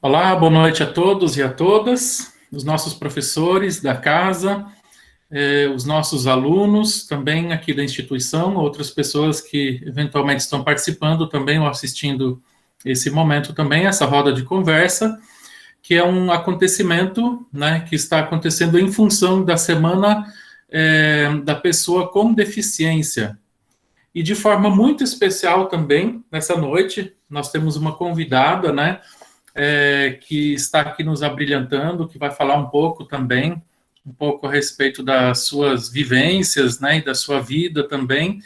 Olá, boa noite a todos e a todas, os nossos professores da casa, os nossos alunos também aqui da instituição, outras pessoas que eventualmente estão participando também ou assistindo esse momento também, essa roda de conversa, que é um acontecimento, né, que está acontecendo em função da semana da pessoa com deficiência. E de forma muito especial também, nessa noite, nós temos uma convidada, né, que está aqui nos abrilhantando, que vai falar um pouco também, um pouco a respeito das suas vivências, né, e da sua vida também,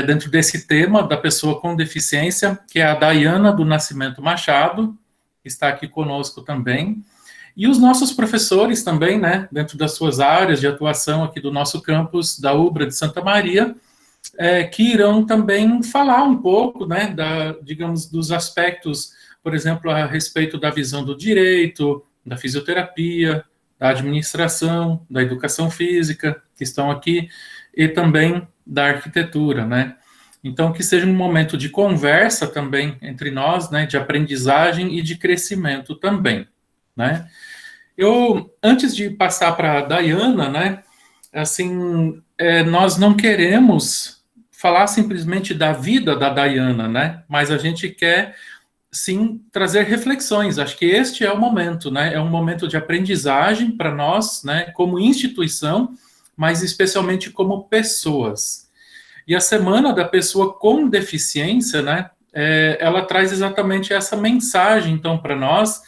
dentro desse tema da pessoa com deficiência, que é a Daiana do Nascimento Machado, que está aqui conosco também, e os nossos professores também, né, dentro das suas áreas de atuação aqui do nosso campus da UBRA de Santa Maria, que irão também falar um pouco, né, digamos, dos aspectos, por exemplo, a respeito da visão do direito, da fisioterapia, da administração, da educação física, que estão aqui, e também da arquitetura, né. Então, que seja um momento de conversa também entre nós, né, de aprendizagem e de crescimento também, né. Eu, antes de passar para a Daiana, né, assim, nós não queremos falar simplesmente da vida da Daiana, né? Mas a gente quer, sim, trazer reflexões. Acho que este é o momento, né? É um momento de aprendizagem para nós, né? Como instituição, mas especialmente como pessoas. E a Semana da Pessoa com Deficiência, né? Ela traz exatamente essa mensagem, então, para nós,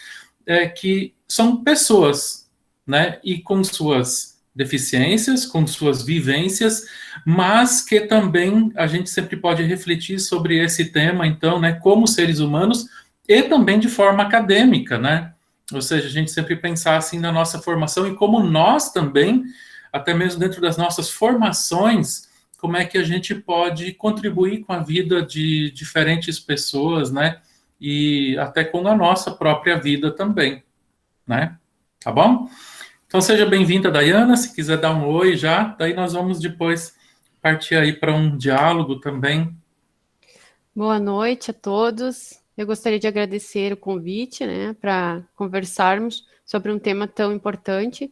que são pessoas, né? E com suas deficiências, com suas vivências, mas que também a gente sempre pode refletir sobre esse tema, então, né, como seres humanos e também de forma acadêmica, né? Ou seja, a gente sempre pensar assim na nossa formação e como nós também, até mesmo dentro das nossas formações, como é que a gente pode contribuir com a vida de diferentes pessoas, né? E até com a nossa própria vida também, né? Tá bom? Então seja bem-vinda, Daiana, se quiser dar um oi já, daí nós vamos depois partir aí para um diálogo também. Boa noite a todos. Eu gostaria de agradecer o convite, né, para conversarmos sobre um tema tão importante,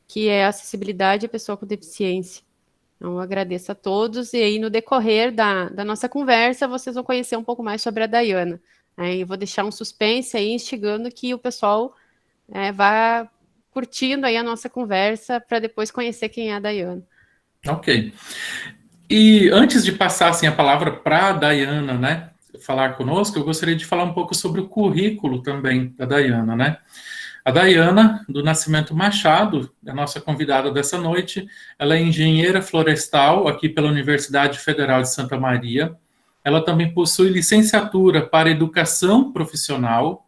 que é a acessibilidade à pessoa com deficiência. Então, eu agradeço a todos, e aí no decorrer da nossa conversa, vocês vão conhecer um pouco mais sobre a Daiana. Aí eu vou deixar um suspense aí, instigando que o pessoal vá curtindo aí a nossa conversa, para depois conhecer quem é a Daiana. Ok. E antes de passar assim, a palavra para a Daiana, né, falar conosco, eu gostaria de falar um pouco sobre o currículo também da Daiana, né? A Daiana, do Nascimento Machado, é a nossa convidada dessa noite. Ela é engenheira florestal aqui pela Universidade Federal de Santa Maria. Ela também possui licenciatura para educação profissional.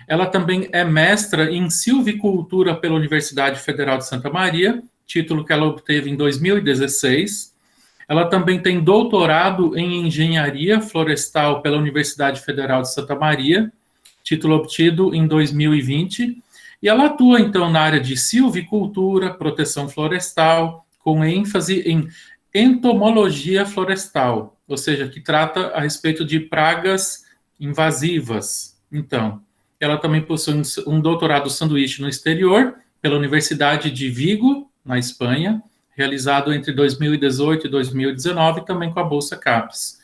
Ela também é mestra em silvicultura pela Universidade Federal de Santa Maria, título que ela obteve em 2016. Ela também tem doutorado em engenharia florestal pela Universidade Federal de Santa Maria, título obtido em 2020. E ela atua, então, na área de silvicultura, proteção florestal, com ênfase em entomologia florestal, ou seja, que trata a respeito de pragas invasivas. Então, ela também possui um doutorado sanduíche no exterior, pela Universidade de Vigo, na Espanha, realizado entre 2018 e 2019, também com a Bolsa CAPES.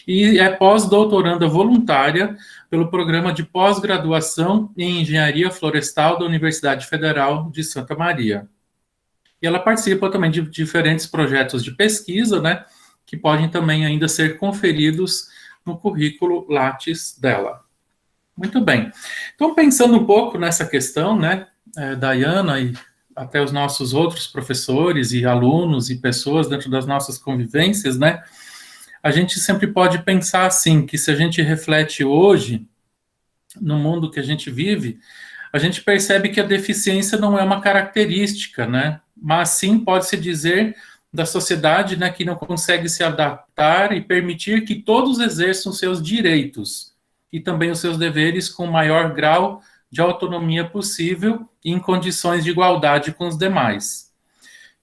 E é pós-doutoranda voluntária pelo programa de pós-graduação em Engenharia Florestal da Universidade Federal de Santa Maria. E ela participa também de diferentes projetos de pesquisa, né, que podem também ainda ser conferidos no currículo Lattes dela. Muito bem. Então, pensando um pouco nessa questão, né, Daiana e até os nossos outros professores e alunos e pessoas dentro das nossas convivências, né, a gente sempre pode pensar assim, que se a gente reflete hoje, no mundo que a gente vive, a gente percebe que a deficiência não é uma característica, né, mas sim pode-se dizer da sociedade, né, que não consegue se adaptar e permitir que todos exerçam seus direitos e também os seus deveres com o maior grau de autonomia possível e em condições de igualdade com os demais.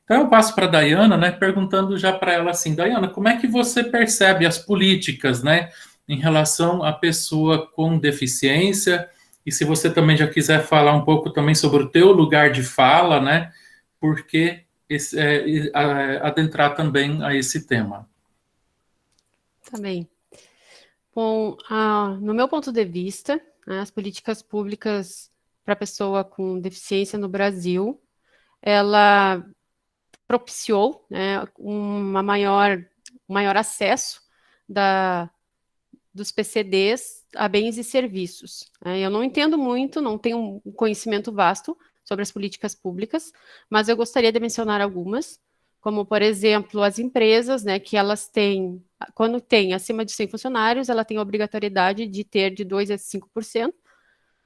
Então eu passo para a Daiana, né, perguntando já para ela assim, Daiana, como é que você percebe as políticas, né, em relação à pessoa com deficiência e se você também já quiser falar um pouco também sobre o teu lugar de fala, né, porque adentrar também a esse tema. Tá bem. Bom, no meu ponto de vista, né, as políticas públicas para pessoa com deficiência no Brasil, ela propiciou, né, um maior acesso dos PCDs a bens e serviços. Né? Eu não entendo muito, não tenho um conhecimento vasto sobre as políticas públicas, mas eu gostaria de mencionar algumas, como, por exemplo, as empresas, né, que elas têm, quando tem acima de 100 funcionários, ela tem a obrigatoriedade de ter de 2 a 5%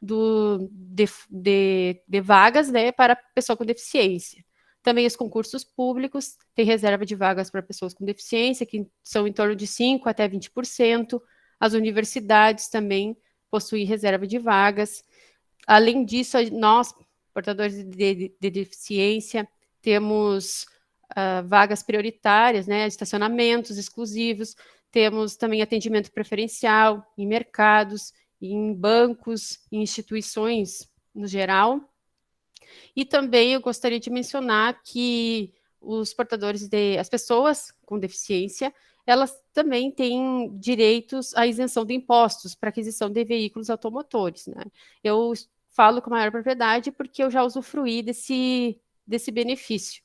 de vagas, né, para pessoa com deficiência. Também os concursos públicos têm reserva de vagas para pessoas com deficiência, que são em torno de 5 até 20%. As universidades também possuem reserva de vagas. Além disso, nós, portadores de deficiência, temos vagas prioritárias, né, estacionamentos exclusivos, temos também atendimento preferencial em mercados, em bancos, em instituições no geral. E também eu gostaria de mencionar que as pessoas com deficiência, elas também têm direitos à isenção de impostos para aquisição de veículos automotores, né? Eu falo com maior propriedade porque eu já usufruí desse benefício.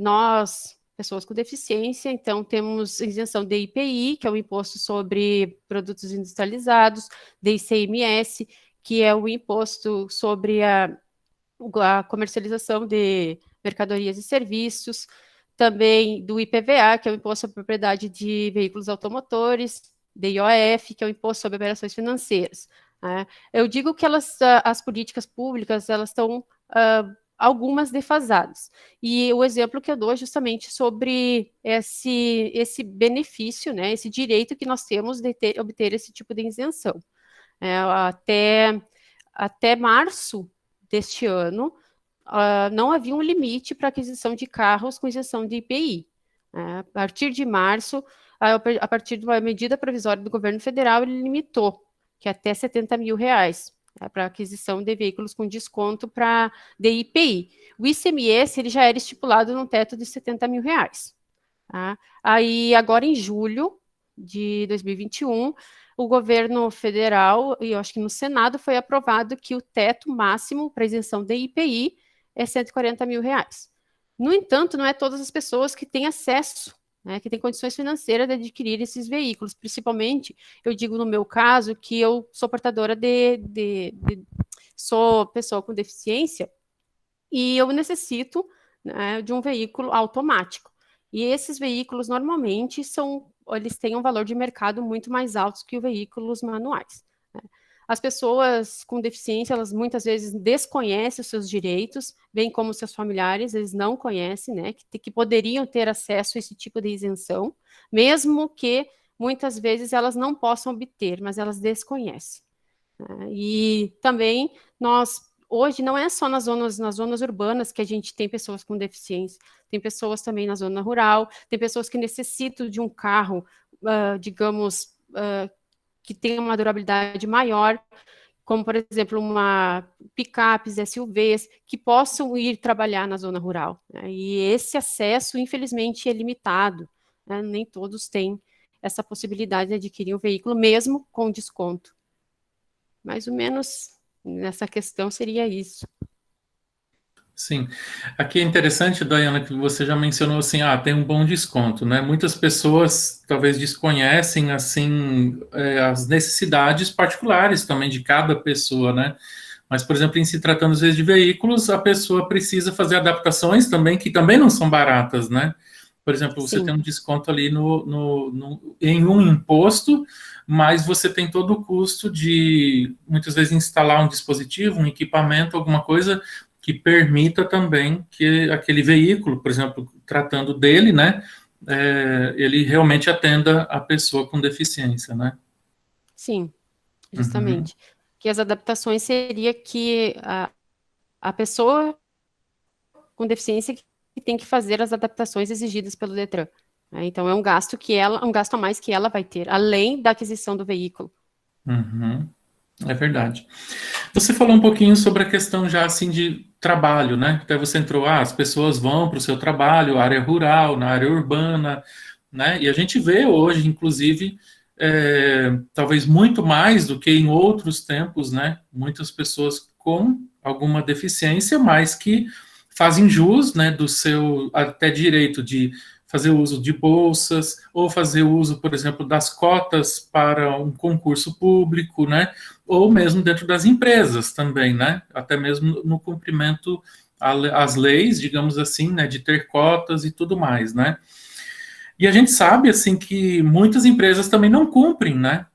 Nós, pessoas com deficiência, então temos isenção de IPI, que é o Imposto sobre Produtos Industrializados, de ICMS, que é o imposto sobre a comercialização de mercadorias e serviços, também do IPVA, que é o Imposto sobre Propriedade de Veículos Automotores, de IOF, que é o Imposto sobre Operações Financeiras. Né? Eu digo que as políticas públicas, elas estão algumas defasadas. E o exemplo que eu dou é justamente sobre esse benefício, né, esse direito que nós temos de obter esse tipo de isenção. Até março deste ano, não havia um limite para aquisição de carros com isenção de IPI. A partir de março, a partir de uma medida provisória do governo federal, ele limitou que até R$70 mil para aquisição de veículos com desconto de IPI. O ICMS ele já era estipulado num teto de R$70 mil. Tá? Aí, agora em julho de 2021, o governo federal, e eu acho que no Senado, foi aprovado que o teto máximo para isenção de IPI é R$140 mil. No entanto, não é todas as pessoas que têm acesso, né, que têm condições financeiras de adquirir esses veículos. Principalmente, eu digo no meu caso, que eu sou portadora sou pessoa com deficiência, e eu necessito, né, de um veículo automático. E esses veículos, normalmente, eles têm um valor de mercado muito mais alto que os veículos manuais. Né? As pessoas com deficiência, elas muitas vezes desconhecem os seus direitos, bem como seus familiares, eles não conhecem, né, que poderiam ter acesso a esse tipo de isenção, mesmo que muitas vezes elas não possam obter, mas elas desconhecem. Né? E também hoje não é só nas zonas urbanas que a gente tem pessoas com deficiência, tem pessoas também na zona rural, tem pessoas que necessitam de um carro, digamos, que tenha uma durabilidade maior, como, por exemplo, uma picapes, SUVs, que possam ir trabalhar na zona rural. Né? E esse acesso, infelizmente, é limitado. Né? Nem todos têm essa possibilidade de adquirir um veículo, mesmo com desconto. Mais ou menos nessa questão seria isso. Sim. Aqui é interessante, Dayana, que você já mencionou assim, tem um bom desconto, né? Muitas pessoas talvez desconhecem, assim, as necessidades particulares também de cada pessoa, né? Mas, por exemplo, em se tratando às vezes de veículos, a pessoa precisa fazer adaptações também, que também não são baratas, né? Por exemplo, você tem um desconto ali em um imposto, mas você tem todo o custo de, muitas vezes, instalar um dispositivo, um equipamento, alguma coisa que permita também que aquele veículo, por exemplo, tratando dele, né, ele realmente atenda a pessoa com deficiência, né? Sim, justamente. Uhum. Que as adaptações seria que a pessoa com deficiência que tem que fazer as adaptações exigidas pelo Detran. Né? Então, é um gasto a mais que ela vai ter, além da aquisição do veículo. Uhum. É verdade. Você falou um pouquinho sobre a questão já assim de trabalho, né? Até você entrou, as pessoas vão para o seu trabalho, área rural, na área urbana, né? E a gente vê hoje, inclusive, talvez muito mais do que em outros tempos, né? Muitas pessoas com alguma deficiência, mas que fazem jus, né, do seu até direito de fazer uso de bolsas ou fazer uso, por exemplo, das cotas para um concurso público, né? Ou mesmo dentro das empresas também, né? Até mesmo no cumprimento às leis, digamos assim, né? De ter cotas e tudo mais, né? E a gente sabe, assim, que muitas empresas também não cumprem, né?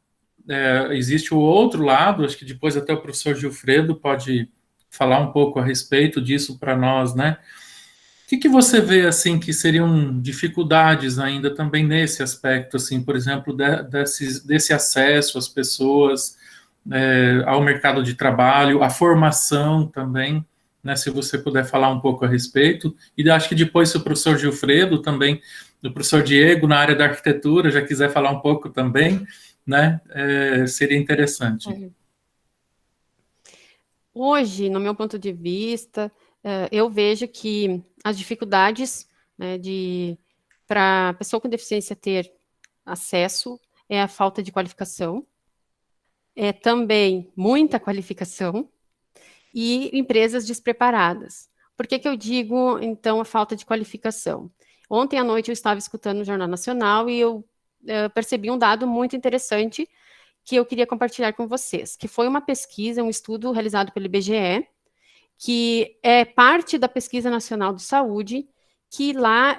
Existe o outro lado, acho que depois até o professor Gilfredo pode falar um pouco a respeito disso para nós, né? O que você vê, assim, que seriam dificuldades ainda também nesse aspecto, assim, por exemplo, desse acesso às pessoas, ao mercado de trabalho, à formação também, né, se você puder falar um pouco a respeito, e acho que depois se o professor Gilfredo também, o professor Diego, na área da arquitetura, já quiser falar um pouco também, né, seria interessante. Hoje, no meu ponto de vista, eu vejo que as dificuldades, né, para a pessoa com deficiência ter acesso é a falta de qualificação, é também muita qualificação e empresas despreparadas. Por que eu digo, então, a falta de qualificação? Ontem à noite eu estava escutando o Jornal Nacional e eu percebi um dado muito interessante que eu queria compartilhar com vocês, que foi uma pesquisa, um estudo realizado pelo IBGE, que é parte da Pesquisa Nacional de Saúde, que lá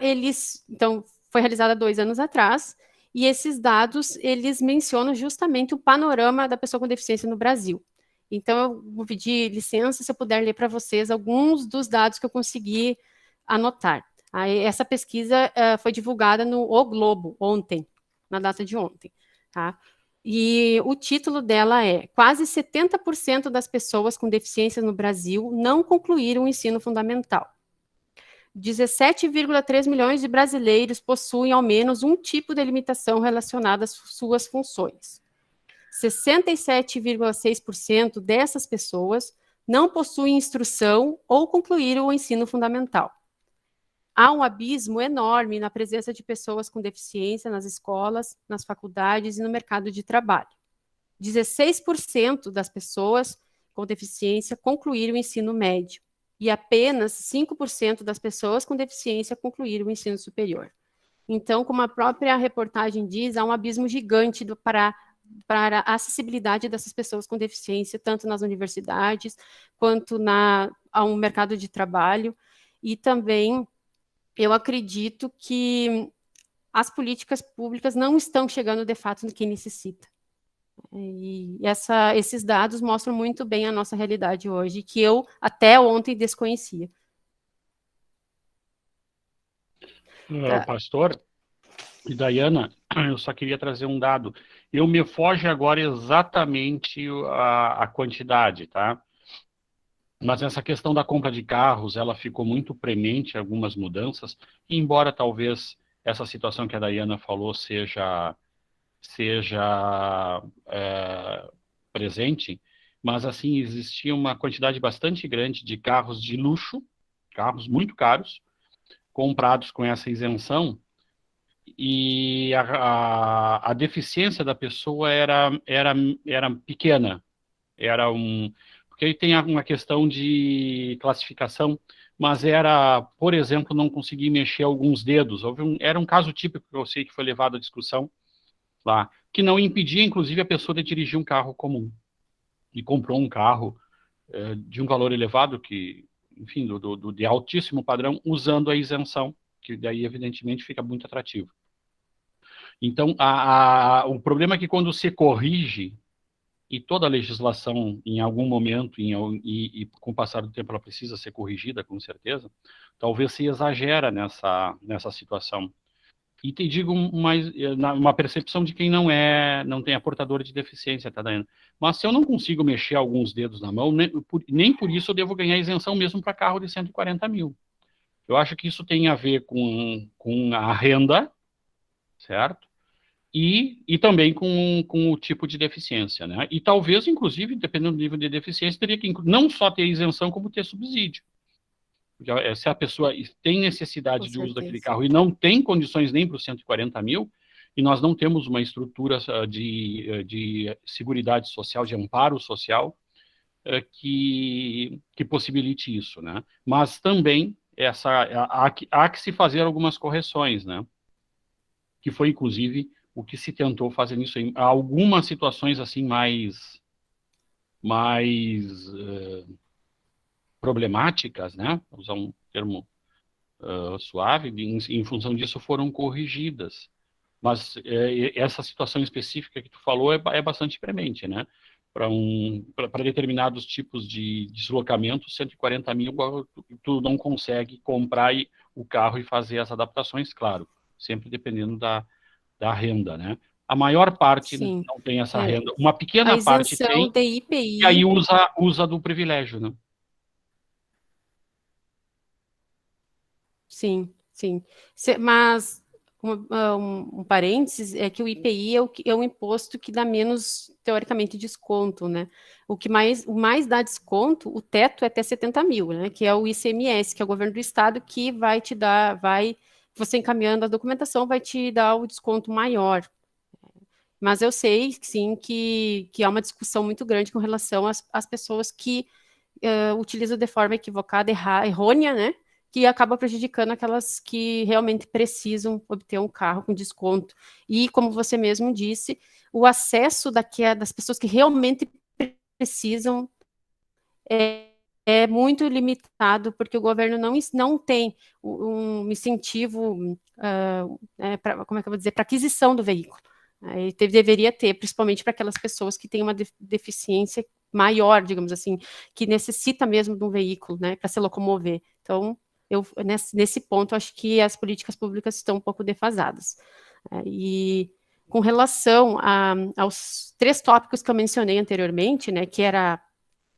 então, foi realizada 2 anos atrás, e esses dados, eles mencionam justamente o panorama da pessoa com deficiência no Brasil. Então, eu vou pedir licença se eu puder ler para vocês alguns dos dados que eu consegui anotar. Essa pesquisa foi divulgada no O Globo ontem, na data de ontem, tá? E o título dela é: Quase 70% das pessoas com deficiência no Brasil não concluíram o ensino fundamental. 17,3 milhões de brasileiros possuem ao menos um tipo de limitação relacionada às suas funções. 67,6% dessas pessoas não possuem instrução ou concluíram o ensino fundamental. Há um abismo enorme na presença de pessoas com deficiência nas escolas, nas faculdades e no mercado de trabalho. 16% das pessoas com deficiência concluíram o ensino médio e apenas 5% das pessoas com deficiência concluíram o ensino superior. Então, como a própria reportagem diz, há um abismo gigante para a acessibilidade dessas pessoas com deficiência, tanto nas universidades quanto a um mercado de trabalho. E também eu acredito que as políticas públicas não estão chegando de fato no que necessita. E esses dados mostram muito bem a nossa realidade hoje, que eu até ontem desconhecia. Pastor e Dayana, eu só queria trazer um dado. Eu me foge agora exatamente a quantidade, tá? Mas essa questão da compra de carros, ela ficou muito premente, algumas mudanças, embora talvez essa situação que a Dayana falou seja presente, mas assim, existia uma quantidade bastante grande de carros de luxo, carros muito caros, comprados com essa isenção, e a deficiência da pessoa era pequena, porque aí tem uma questão de classificação, mas era, por exemplo, não conseguir mexer alguns dedos. Era um caso típico que eu sei que foi levado à discussão lá, que não impedia, inclusive, a pessoa de dirigir um carro comum. E comprou um carro de um valor elevado, que, enfim, de altíssimo padrão, usando a isenção, que daí, evidentemente, fica muito atrativo. Então, o problema é que quando se corrige, e toda a legislação, em algum momento, e com o passar do tempo, ela precisa ser corrigida, com certeza, talvez se exagera nessa situação. E te digo uma percepção de quem não tem a portadora de deficiência, tá, Daiane? Mas se eu não consigo mexer alguns dedos na mão, nem por isso eu devo ganhar isenção mesmo para carro de 140 mil. Eu acho que isso tem a ver com a renda, certo? e também com o tipo de deficiência, né? E talvez, inclusive, dependendo do nível de deficiência, teria que não só ter isenção, como ter subsídio. Porque se a pessoa tem Com necessidade de uso daquele certeza. carro e não tem condições nem para os 140 mil, e nós não temos uma estrutura de seguridade social, de amparo social, que possibilite isso, né? Mas também há que se fazer algumas correções, né? Que foi, inclusive, o que se tentou fazer nisso aí. Há algumas situações assim mais problemáticas, né? Vou usar um termo suave, em função disso foram corrigidas. Mas essa situação específica que tu falou é bastante premente, né? Para determinados tipos de deslocamento, 140 mil, tu não consegue comprar o carro e fazer as adaptações, claro, sempre dependendo da renda, né? A maior parte Sim. não tem essa É, renda, uma a pequena parte isenção tem, de e aí IPI, usa do privilégio, né? sim, sim. Mas um parênteses é que o IPI é o imposto que dá menos, teoricamente, desconto, né? O mais dá desconto, o teto é até 70 mil, né? Que é o ICMS, que é o governo do estado que vai te dar, você encaminhando a documentação, vai te dar o desconto maior. Mas eu sei, sim, que há uma discussão muito grande com relação às pessoas que utilizam de forma equivocada, errônea, né? Que acaba prejudicando aquelas que realmente precisam obter um carro com desconto. E, como você mesmo disse, o acesso das pessoas que realmente precisam é muito limitado, porque o governo não tem um incentivo, como é que eu vou dizer, para aquisição do veículo. Deveria ter, principalmente para aquelas pessoas que têm uma deficiência maior, digamos assim, que necessita mesmo de um veículo, né, para se locomover. Então, nesse ponto, acho que as políticas públicas estão um pouco defasadas. E com relação aos 3 tópicos que eu mencionei anteriormente, né, que era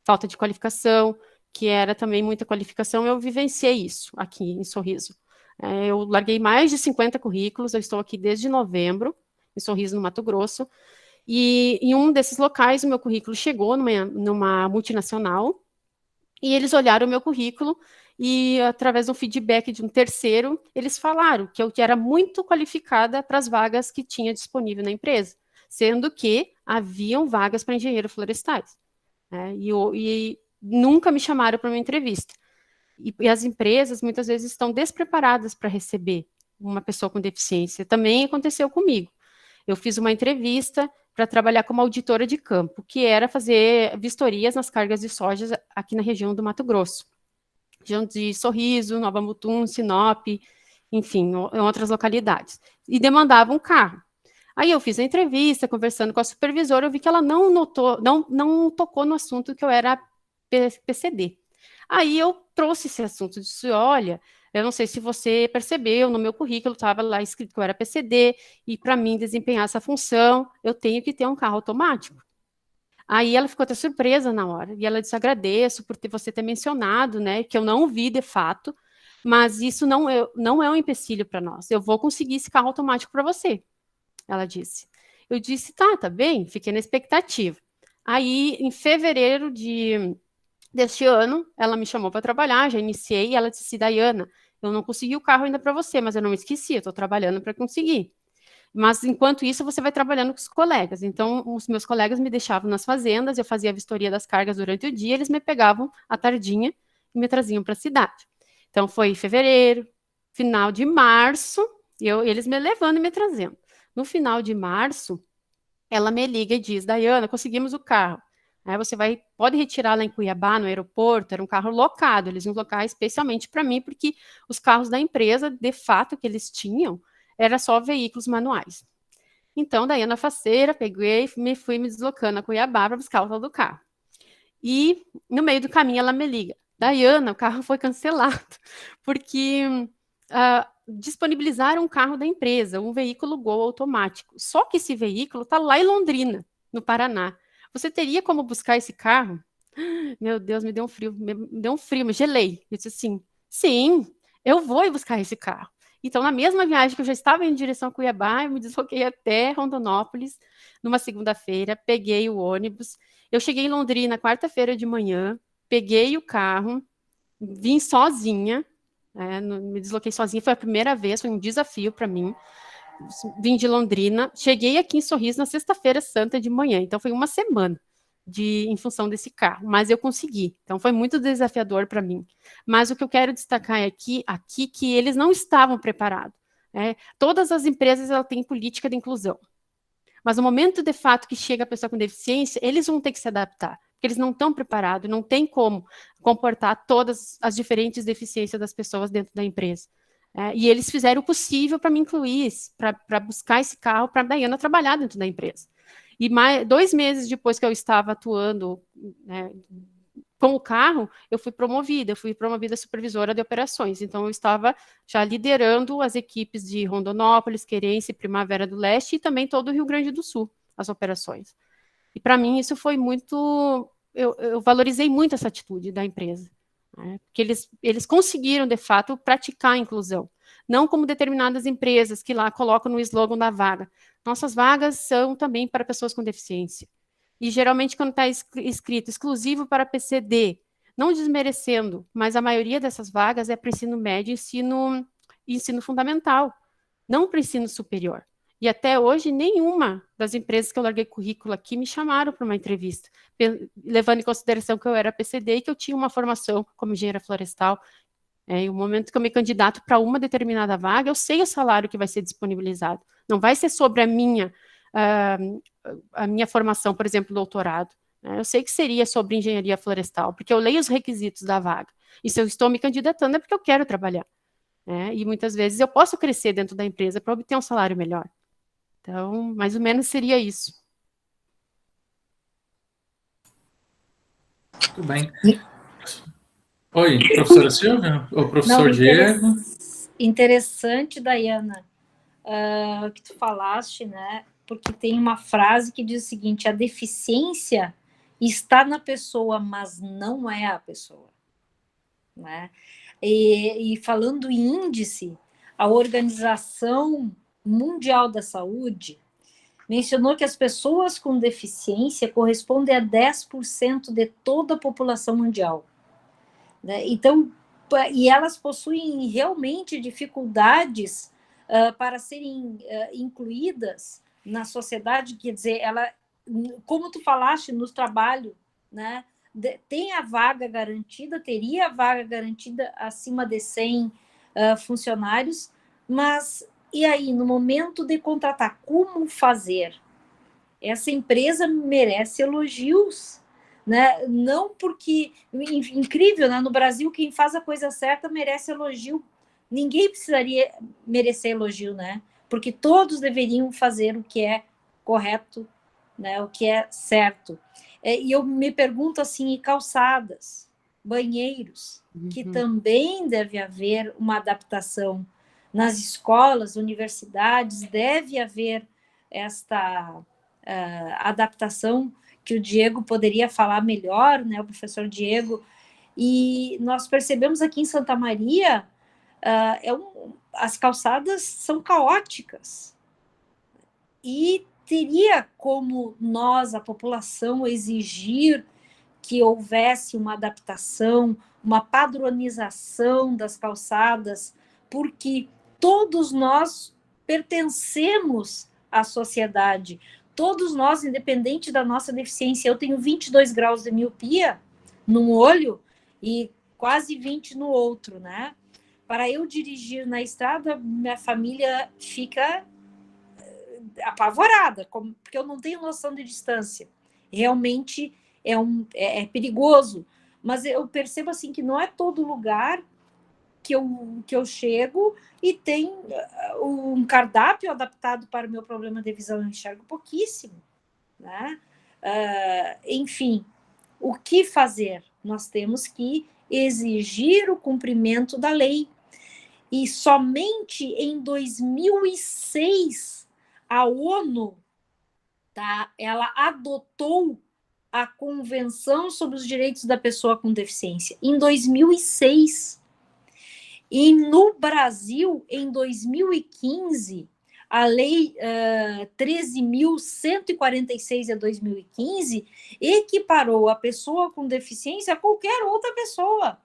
falta de qualificação, que era também muita qualificação, eu vivenciei isso aqui em Sorriso. Eu larguei mais de 50 currículos, eu estou aqui desde novembro, em Sorriso, no Mato Grosso, e em um desses locais o meu currículo chegou numa multinacional, e eles olharam o meu currículo e, através de um feedback de um terceiro, eles falaram que eu era muito qualificada para as vagas que tinha disponível na empresa, sendo que haviam vagas para engenheiros florestais. E nunca me chamaram para uma entrevista. E as empresas, muitas vezes, estão despreparadas para receber uma pessoa com deficiência. Também aconteceu comigo. Eu fiz uma entrevista para trabalhar como auditora de campo, que era fazer vistorias nas cargas de soja aqui na região do Mato Grosso. Região de Sorriso, Nova Mutum, Sinop, enfim, em outras localidades. E demandava um carro. Aí eu fiz a entrevista, conversando com a supervisora, eu vi que ela não tocou no assunto que eu era PCD. Aí eu trouxe esse assunto, disse, olha, eu não sei se você percebeu, no meu currículo estava lá escrito que eu era PCD, e para mim desempenhar essa função, eu tenho que ter um carro automático. Aí ela ficou até surpresa na hora, e ela disse, agradeço por você ter mencionado, né, que eu não vi de fato, mas isso não é um empecilho para nós, eu vou conseguir esse carro automático para você. Ela disse. Eu disse, tá bem, fiquei na expectativa. Aí, em fevereiro deste ano, ela me chamou para trabalhar, já iniciei, e ela disse, Daiana, eu não consegui o carro ainda para você, mas eu não esqueci, eu estou trabalhando para conseguir. Mas, enquanto isso, você vai trabalhando com os colegas. Então, os meus colegas me deixavam nas fazendas, eu fazia a vistoria das cargas durante o dia, eles me pegavam à tardinha e me traziam para a cidade. Então, foi fevereiro, final de março, eles me levando e me trazendo. No final de março, ela me liga e diz, Daiana, conseguimos o carro. Aí você pode retirar lá em Cuiabá, no aeroporto, era um carro locado, eles iam locar especialmente para mim, porque os carros da empresa, de fato, que eles tinham, era só veículos manuais. Então, daí na faceira, peguei e fui me deslocando a Cuiabá para buscar o tal do carro. E, no meio do caminho, ela me liga, Daiana, o carro foi cancelado, porque disponibilizaram um carro da empresa, um veículo Gol automático. Só que esse veículo está lá em Londrina, no Paraná. Você teria como buscar esse carro? Meu Deus, me deu um frio, me gelei. Eu disse assim, sim, eu vou ir buscar esse carro. Então, na mesma viagem que eu já estava em direção a Cuiabá, eu me desloquei até Rondonópolis, numa segunda-feira, peguei o ônibus, eu cheguei em Londrina quarta-feira de manhã, peguei o carro, vim sozinha, me desloquei sozinha, foi a primeira vez, foi um desafio para mim. Vim de Londrina, cheguei aqui em Sorriso na sexta-feira santa de manhã, então foi uma semana em função desse carro, mas eu consegui, então foi muito desafiador para mim. Mas o que eu quero destacar é aqui que eles não estavam preparados. Todas as empresas elas têm política de inclusão, mas no momento de fato que chega a pessoa com deficiência, eles vão ter que se adaptar, porque eles não estão preparados, não tem como comportar todas as diferentes deficiências das pessoas dentro da empresa. E eles fizeram o possível para me incluir, para buscar esse carro, para a Dayana trabalhar dentro da empresa. E 2 meses depois que eu estava atuando, né, com o carro, eu fui promovida supervisora de operações. Então, eu estava já liderando as equipes de Rondonópolis, Querência, Primavera do Leste e também todo o Rio Grande do Sul, as operações. E para mim isso foi muito... Eu valorizei muito essa atitude da empresa, porque eles conseguiram, de fato, praticar a inclusão. Não como determinadas empresas que lá colocam no slogan da vaga. Nossas vagas são também para pessoas com deficiência. E geralmente quando está escrito exclusivo para PCD, não desmerecendo, mas a maioria dessas vagas é para ensino médio e ensino fundamental, não para ensino superior. E até hoje, nenhuma das empresas que eu larguei currículo aqui me chamaram para uma entrevista, levando em consideração que eu era PCD e que eu tinha uma formação como engenheira florestal. E o momento que eu me candidato para uma determinada vaga, eu sei o salário que vai ser disponibilizado. Não vai ser sobre a minha formação, por exemplo, doutorado. Eu sei que seria sobre engenharia florestal, porque eu leio os requisitos da vaga. E se eu estou me candidatando é porque eu quero trabalhar. E muitas vezes eu posso crescer dentro da empresa para obter um salário melhor. Então, mais ou menos seria isso. Muito bem. Oi, professora Silvia? Ou professor Diego? Interessante, Dayana, o que tu falaste, né? Porque tem uma frase que diz o seguinte: a deficiência está na pessoa, mas não é a pessoa, né? E falando em índice, a Organização Mundial da Saúde mencionou que as pessoas com deficiência correspondem a 10% de toda a população mundial, né? Então, e elas possuem realmente dificuldades para serem incluídas na sociedade, quer dizer, ela, como tu falaste, no trabalho, né, tem a vaga garantida, teria a vaga garantida acima de 100 funcionários, mas e aí, no momento de contratar, como fazer? Essa empresa merece elogios, né? Não porque... Incrível, né? No Brasil, quem faz a coisa certa merece elogio. Ninguém precisaria merecer elogio, né? Porque todos deveriam fazer o que é correto, né? O que é certo. E eu me pergunto assim, e calçadas, banheiros, que também deve haver uma adaptação. Nas escolas, universidades, deve haver esta adaptação que o Diego poderia falar melhor, né, o professor Diego, e nós percebemos aqui em Santa Maria, as calçadas são caóticas, e teria como nós, a população, exigir que houvesse uma adaptação, uma padronização das calçadas, porque todos nós pertencemos à sociedade, todos nós, independente da nossa deficiência. Eu tenho 22 graus de miopia num olho e quase 20 no outro, né? Para eu dirigir na estrada, minha família fica apavorada, porque eu não tenho noção de distância. Realmente é perigoso, mas eu percebo assim que não é todo lugar que eu chego e tem um cardápio adaptado para o meu problema de visão. Eu enxergo pouquíssimo, né? Enfim, o que fazer? Nós temos que exigir o cumprimento da lei. E somente em 2006 a ONU, ela adotou a Convenção sobre os Direitos da Pessoa com Deficiência, em 2006. E no Brasil, em 2015, a Lei 13.146 de 2015 equiparou a pessoa com deficiência a qualquer outra pessoa.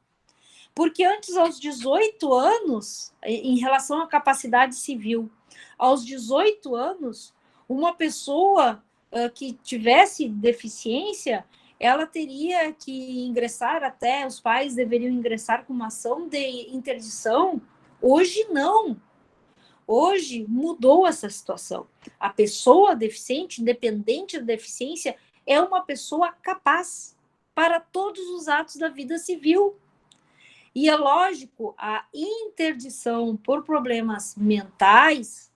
Porque antes, aos 18 anos, em relação à capacidade civil, aos 18 anos, uma pessoa que tivesse deficiência, ela teria que ingressar até, os pais deveriam ingressar com uma ação de interdição. Hoje, não. Hoje, mudou essa situação. A pessoa deficiente, independente da deficiência, é uma pessoa capaz para todos os atos da vida civil. E é lógico, a interdição por problemas mentais,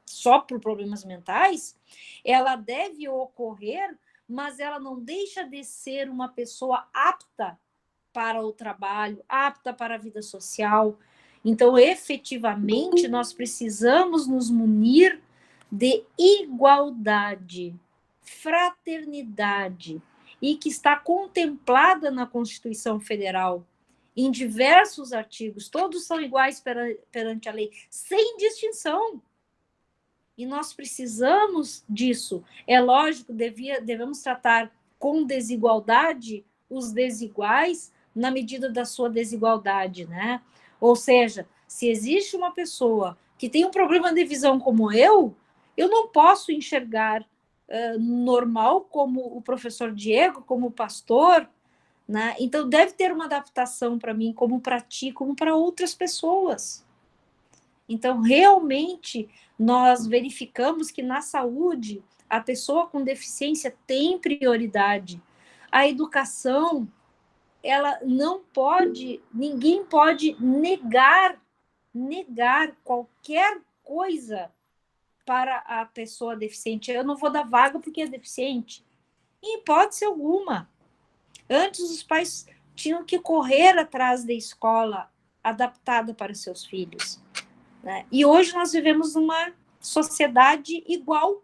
só por problemas mentais, ela deve ocorrer, mas ela não deixa de ser uma pessoa apta para o trabalho, apta para a vida social. Então, efetivamente, nós precisamos nos munir de igualdade, fraternidade, e que está contemplada na Constituição Federal, em diversos artigos, todos são iguais perante a lei, sem distinção. E nós precisamos disso. É lógico, devemos tratar com desigualdade os desiguais na medida da sua desigualdade, né? Ou seja, se existe uma pessoa que tem um problema de visão como eu não posso enxergar normal como o professor Diego, como o pastor, né? Então deve ter uma adaptação para mim, como para ti, como para outras pessoas. Então, realmente, nós verificamos que na saúde, a pessoa com deficiência tem prioridade. A educação, ela não pode, ninguém pode negar qualquer coisa para a pessoa deficiente. Eu não vou dar vaga porque é deficiente. Em hipótese alguma. Antes, os pais tinham que correr atrás da escola adaptada para os seus filhos, né? E hoje nós vivemos numa sociedade igual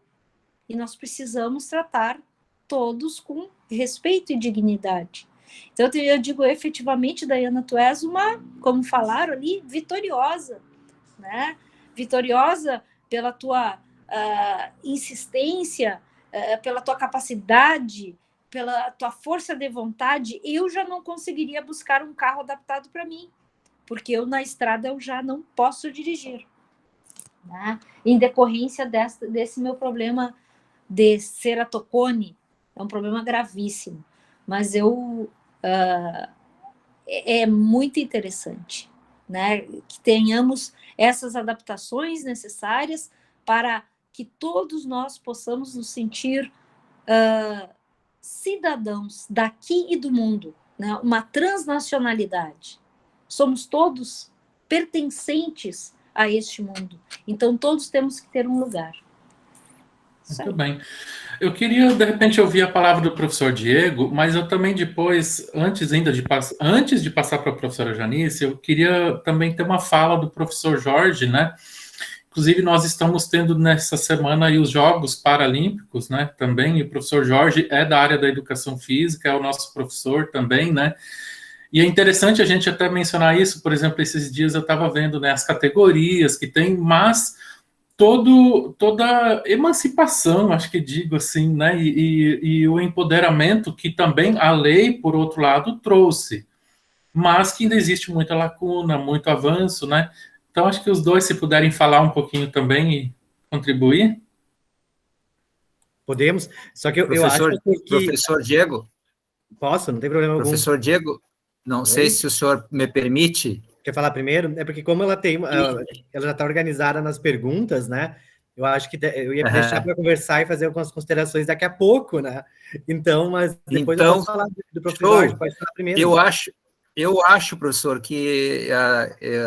e nós precisamos tratar todos com respeito e dignidade. Então, eu digo efetivamente, Daiana, tu és uma, como falaram ali, vitoriosa, né? Vitoriosa pela tua insistência, pela tua capacidade, pela tua força de vontade. Eu já não conseguiria buscar um carro adaptado para mim, porque eu na estrada eu já não posso dirigir, né? Em decorrência desse meu problema de ceratocone, é um problema gravíssimo, mas é muito interessante, né, que tenhamos essas adaptações necessárias para que todos nós possamos nos sentir cidadãos daqui e do mundo, né, uma transnacionalidade. Somos todos pertencentes a este mundo, então todos temos que ter um lugar. Muito bem. Eu queria, de repente, ouvir a palavra do professor Diego, mas eu também depois, antes de passar para a professora Janice, eu queria também ter uma fala do professor Jorge, né? Inclusive, nós estamos tendo nessa semana aí os Jogos Paralímpicos, né? Também, e o professor Jorge é da área da educação física, é o nosso professor também, né? E é interessante a gente até mencionar isso, por exemplo, esses dias eu estava vendo, né, as categorias que tem, mas toda emancipação, acho que digo assim, né, e o empoderamento que também a lei, por outro lado, trouxe, mas que ainda existe muita lacuna, muito avanço, né? Então, acho que os dois, se puderem falar um pouquinho também e contribuir. Podemos, só que eu acho que... Professor Diego? Posso, não tem problema algum. Professor Diego, não sei se o senhor me permite... Quer falar primeiro? É porque como ela já está organizada nas perguntas, né? Eu acho que eu ia deixar para conversar e fazer algumas considerações daqui a pouco, né? Então, mas depois eu posso falar do professor Jorge, pode falar primeiro. Eu acho, professor, que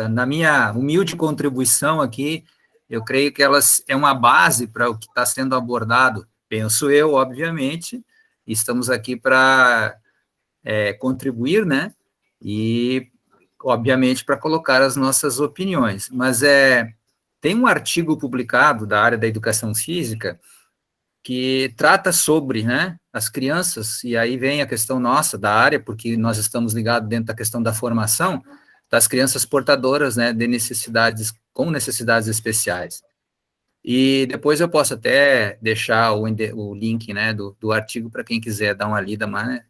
na minha humilde contribuição aqui, eu creio que elas é uma base para o que está sendo abordado. Penso eu, obviamente, estamos aqui para contribuir, né? E obviamente, para colocar as nossas opiniões, mas tem um artigo publicado da área da educação física que trata sobre, né, as crianças, e aí vem a questão nossa da área, porque nós estamos ligados dentro da questão da formação, das crianças portadoras, né, de necessidades, com necessidades especiais. E depois eu posso até deixar o link, né, do artigo para quem quiser dar uma lida mais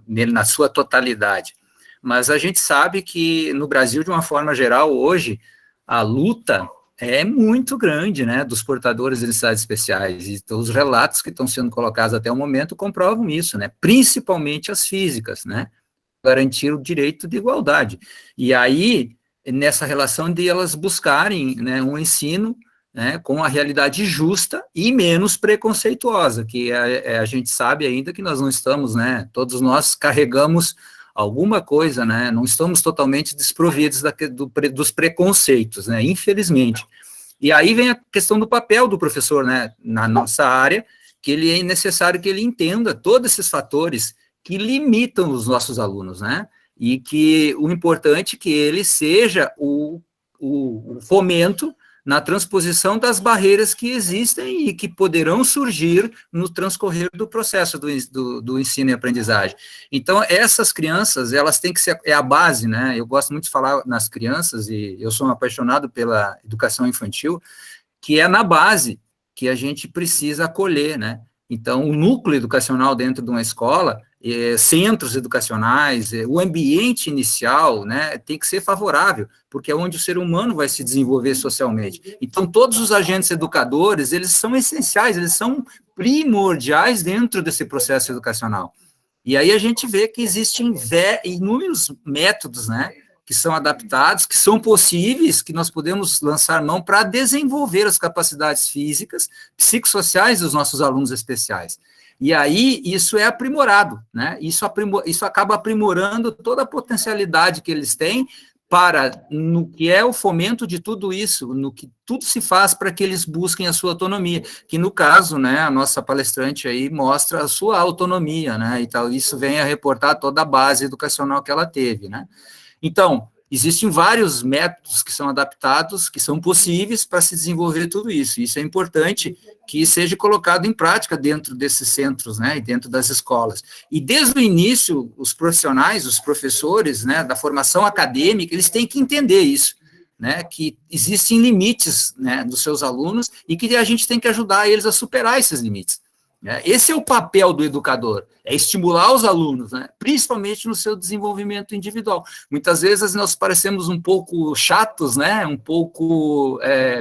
nele na sua totalidade. Mas a gente sabe que no Brasil, de uma forma geral, hoje, a luta é muito grande, né, dos portadores de necessidades especiais, e os relatos que estão sendo colocados até o momento comprovam isso, né, principalmente as físicas, né, garantir o direito de igualdade. E aí, nessa relação de elas buscarem, né, um ensino, né, com a realidade justa e menos preconceituosa, que a gente sabe ainda que nós não estamos, né, todos nós carregamos alguma coisa, né, não estamos totalmente desprovidos dos preconceitos, né, infelizmente. E aí vem a questão do papel do professor, né, na nossa área, que ele é necessário que ele entenda todos esses fatores que limitam os nossos alunos, né, e que o importante é que ele seja o fomento na transposição das barreiras que existem e que poderão surgir no transcorrer do processo do ensino e aprendizagem. Então, essas crianças, elas têm que ser, é a base, né, eu gosto muito de falar nas crianças, e eu sou um apaixonado pela educação infantil, que é na base que a gente precisa acolher, né. Então, o núcleo educacional dentro de uma escola, centros educacionais, o ambiente inicial, né, tem que ser favorável, porque é onde o ser humano vai se desenvolver socialmente. Então, todos os agentes educadores, eles são essenciais, eles são primordiais dentro desse processo educacional. E aí a gente vê que existem inúmeros métodos, né, que são adaptados, que são possíveis, que nós podemos lançar mão para desenvolver as capacidades físicas, psicossociais dos nossos alunos especiais. E aí, isso é aprimorado, né? Isso acaba aprimorando toda a potencialidade que eles têm no que é o fomento de tudo isso, no que tudo se faz para que eles busquem a sua autonomia, que no caso, né, a nossa palestrante aí mostra a sua autonomia, né, e tal, isso vem a reportar toda a base educacional que ela teve, né. Então, existem vários métodos que são adaptados, que são possíveis para se desenvolver tudo isso. Isso é importante que seja colocado em prática dentro desses centros, né, e dentro das escolas. E desde o início, os profissionais, os professores, né, da formação acadêmica, eles têm que entender isso, né, que existem limites, né, dos seus alunos e que a gente tem que ajudar eles a superar esses limites. Esse é o papel do educador, é estimular os alunos, né, principalmente no seu desenvolvimento individual. Muitas vezes nós parecemos um pouco chatos, né, um pouco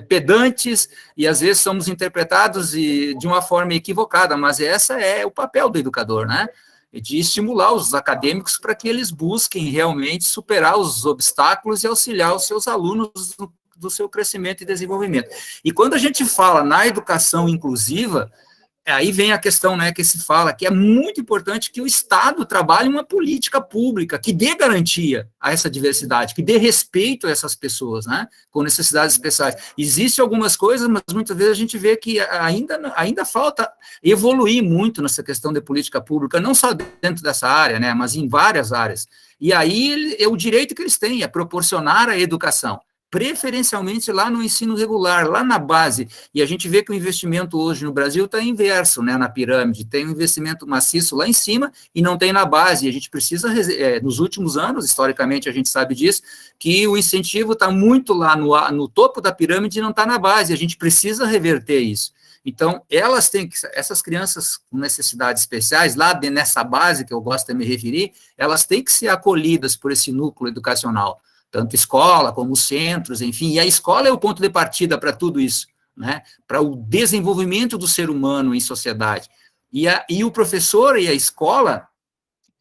pedantes, e às vezes somos interpretados de uma forma equivocada, mas esse é o papel do educador, né, de estimular os acadêmicos para que eles busquem realmente superar os obstáculos e auxiliar os seus alunos do seu crescimento e desenvolvimento. E quando a gente fala na educação inclusiva, aí vem a questão, né, que se fala que é muito importante que o Estado trabalhe uma política pública que dê garantia a essa diversidade, que dê respeito a essas pessoas, né, com necessidades especiais. Existem algumas coisas, mas muitas vezes a gente vê que ainda falta evoluir muito nessa questão de política pública, não só dentro dessa área, né, mas em várias áreas. E aí é o direito que eles têm, é proporcionar a educação, preferencialmente lá no ensino regular, lá na base, e a gente vê que o investimento hoje no Brasil está inverso, né, na pirâmide, tem um investimento maciço lá em cima e não tem na base, e a gente precisa, nos últimos anos, historicamente a gente sabe disso, que o incentivo está muito lá no topo da pirâmide e não está na base, a gente precisa reverter isso. Então, essas crianças com necessidades especiais, lá nessa base que eu gosto de me referir, elas têm que ser acolhidas por esse núcleo educacional, tanto escola como centros, enfim, e a escola é o ponto de partida para tudo isso, né, para o desenvolvimento do ser humano em sociedade, e o professor e a escola